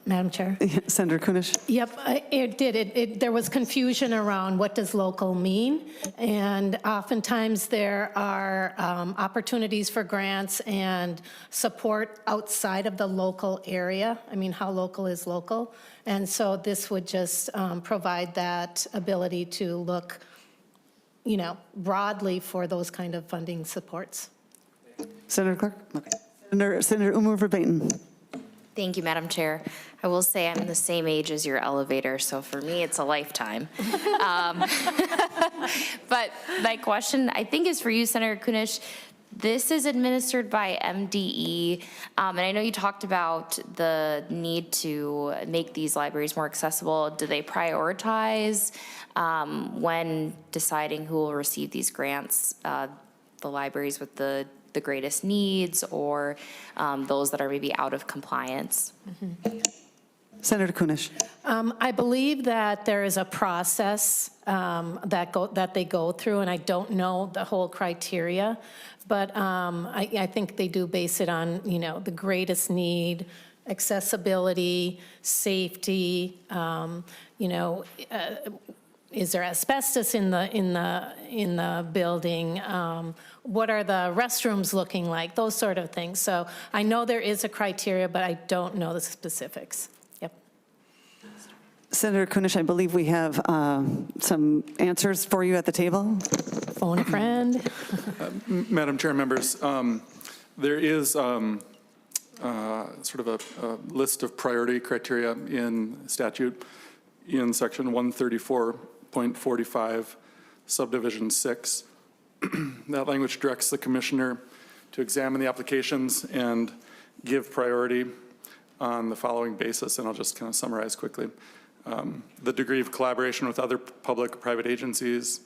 Madam Chair? Senator Kunesh. Yep, it did. There was confusion around what does local mean, and oftentimes there are opportunities for grants and support outside of the local area. I mean, how local is local? And so this would just provide that ability to look, broadly for those kind of funding supports. Senator Clark. Okay. Senator Umar Verbatim. Thank you, Madam Chair. I will say I'm the same age as your elevator, so for me, it's a lifetime. But my question, I think, is for you, Senator Kunesh. This is administered by MDE, and I know you talked about the need to make these libraries more accessible. Do they prioritize when deciding who will receive these grants, the libraries with the greatest needs, or those that are maybe out of compliance? Senator Kunesh. I believe that there is a process that they go through, and I don't know the whole criteria, but I think they do base it on, the greatest need, accessibility, safety, is there asbestos in the building? What are the restrooms looking like? Those sort of things. So I know there is a criteria, but I don't know the specifics. Yep. Senator Kunesh, I believe we have some answers for you at the table. Phone a friend. Madam Chair, members, there is sort of a list of priority criteria in statute in section 134.45, subdivision 6. That language directs the commissioner to examine the applications and give priority on the following basis, and I'll just kind of summarize quickly. The degree of collaboration with other public or private agencies,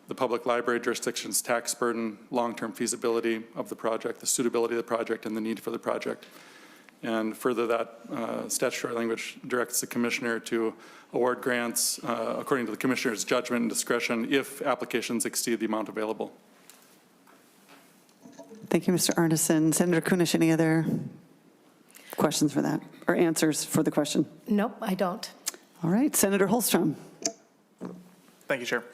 the public library jurisdiction's tax burden, long-term feasibility of the project, the suitability of the project, and the need for the project. And further, that statutory language directs the commissioner to award grants according to the commissioner's judgment and discretion if applications exceed the amount available. Thank you, Mr. Arneson. Senator Kunesh, any other questions for that or answers for the question? Nope, I don't. All right, Senator Holstrom. Thank you, Chair.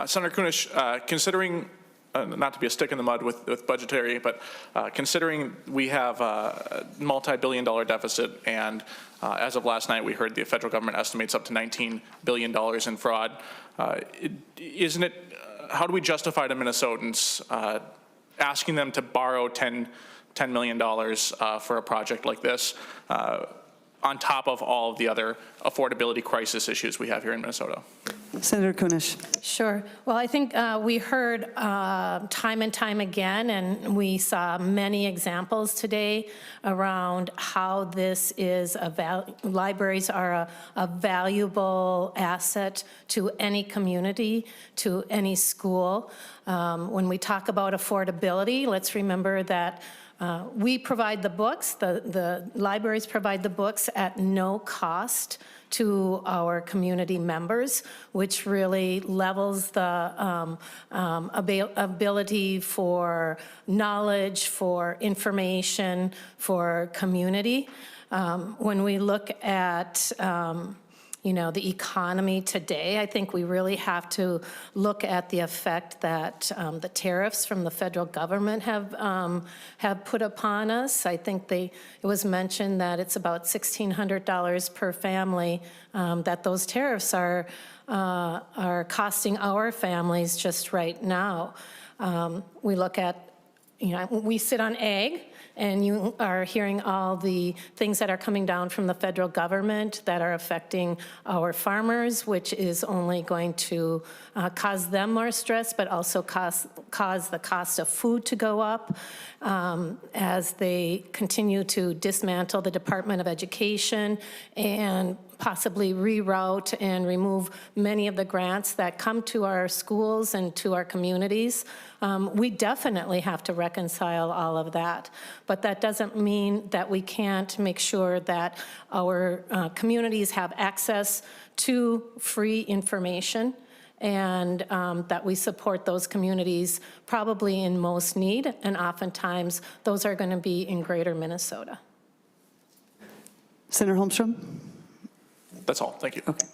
Senator Kunesh, considering not to be a stick in the mud with budgetary, but considering we have a multi-billion-dollar deficit, and as of last night, we heard the federal government estimates up to $19 billion in fraud. Isn't it, how do we justify to Minnesotans asking them to borrow $10 million for a project like this, on top of all of the other affordability crisis issues we have here in Minnesota? Senator Kunesh. Sure. Well, I think we heard time and time again, and we saw many examples today around how this is libraries are a valuable asset to any community, to any school. When we talk about affordability, let's remember that we provide the books, the libraries provide the books at no cost to our community members, which really levels the ability for knowledge, for information, for community. When we look at the economy today, I think we really have to look at the effect that the tariffs from the federal government have put upon us. I think it was mentioned that it's about $1,600 per family that those tariffs are costing our families just right now. We look at, we sit on ag, and you are hearing all the things that are coming down from the federal government that are affecting our farmers, which is only going to cause them more stress, but also cause the cost of food to go up as they continue to dismantle the Department of Education and possibly reroute and remove many of the grants that come to our schools and to our communities. We definitely have to reconcile all of that, but that doesn't mean that we can't make sure that our communities have access to free information and that we support those communities probably in most need, and oftentimes those are going to be in greater Minnesota. Senator Holmstrom? That's all. Thank you. Okay.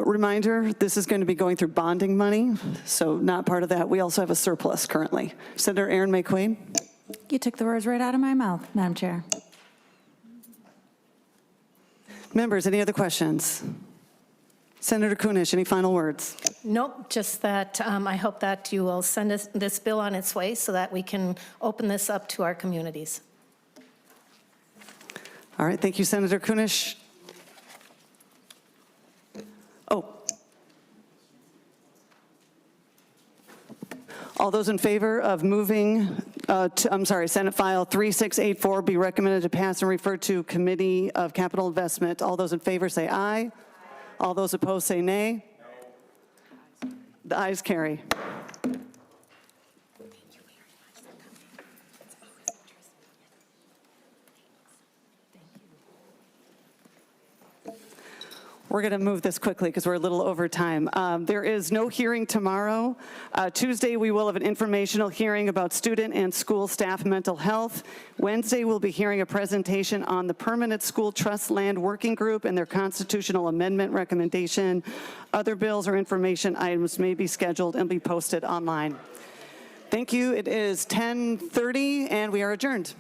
Reminder, this is going to be going through bonding money, so not part of that. We also have a surplus currently. Senator Aaron McQueen? You took the words right out of my mouth, Madam Chair. Members, any other questions? Senator Kunesh, any final words? Nope, just that I hope that you will send us this bill on its way so that we can open this up to our communities. All right, thank you, Senator Kunesh. Oh. All those in favor of moving, Senate File 3684 be recommended to pass and refer to Committee of Capital Investment. All those in favor say aye. All those opposed say nay. No. The ayes carry. We're going to move this quickly because we're a little over time. There is no hearing tomorrow. Tuesday, we will have an informational hearing about student and school staff mental health. Wednesday, we'll be hearing a presentation on the Permanent School Trust Land Working Group and their constitutional amendment recommendation. Other bills or information items may be scheduled and be posted online. Thank you. It is 10:30 and we are adjourned.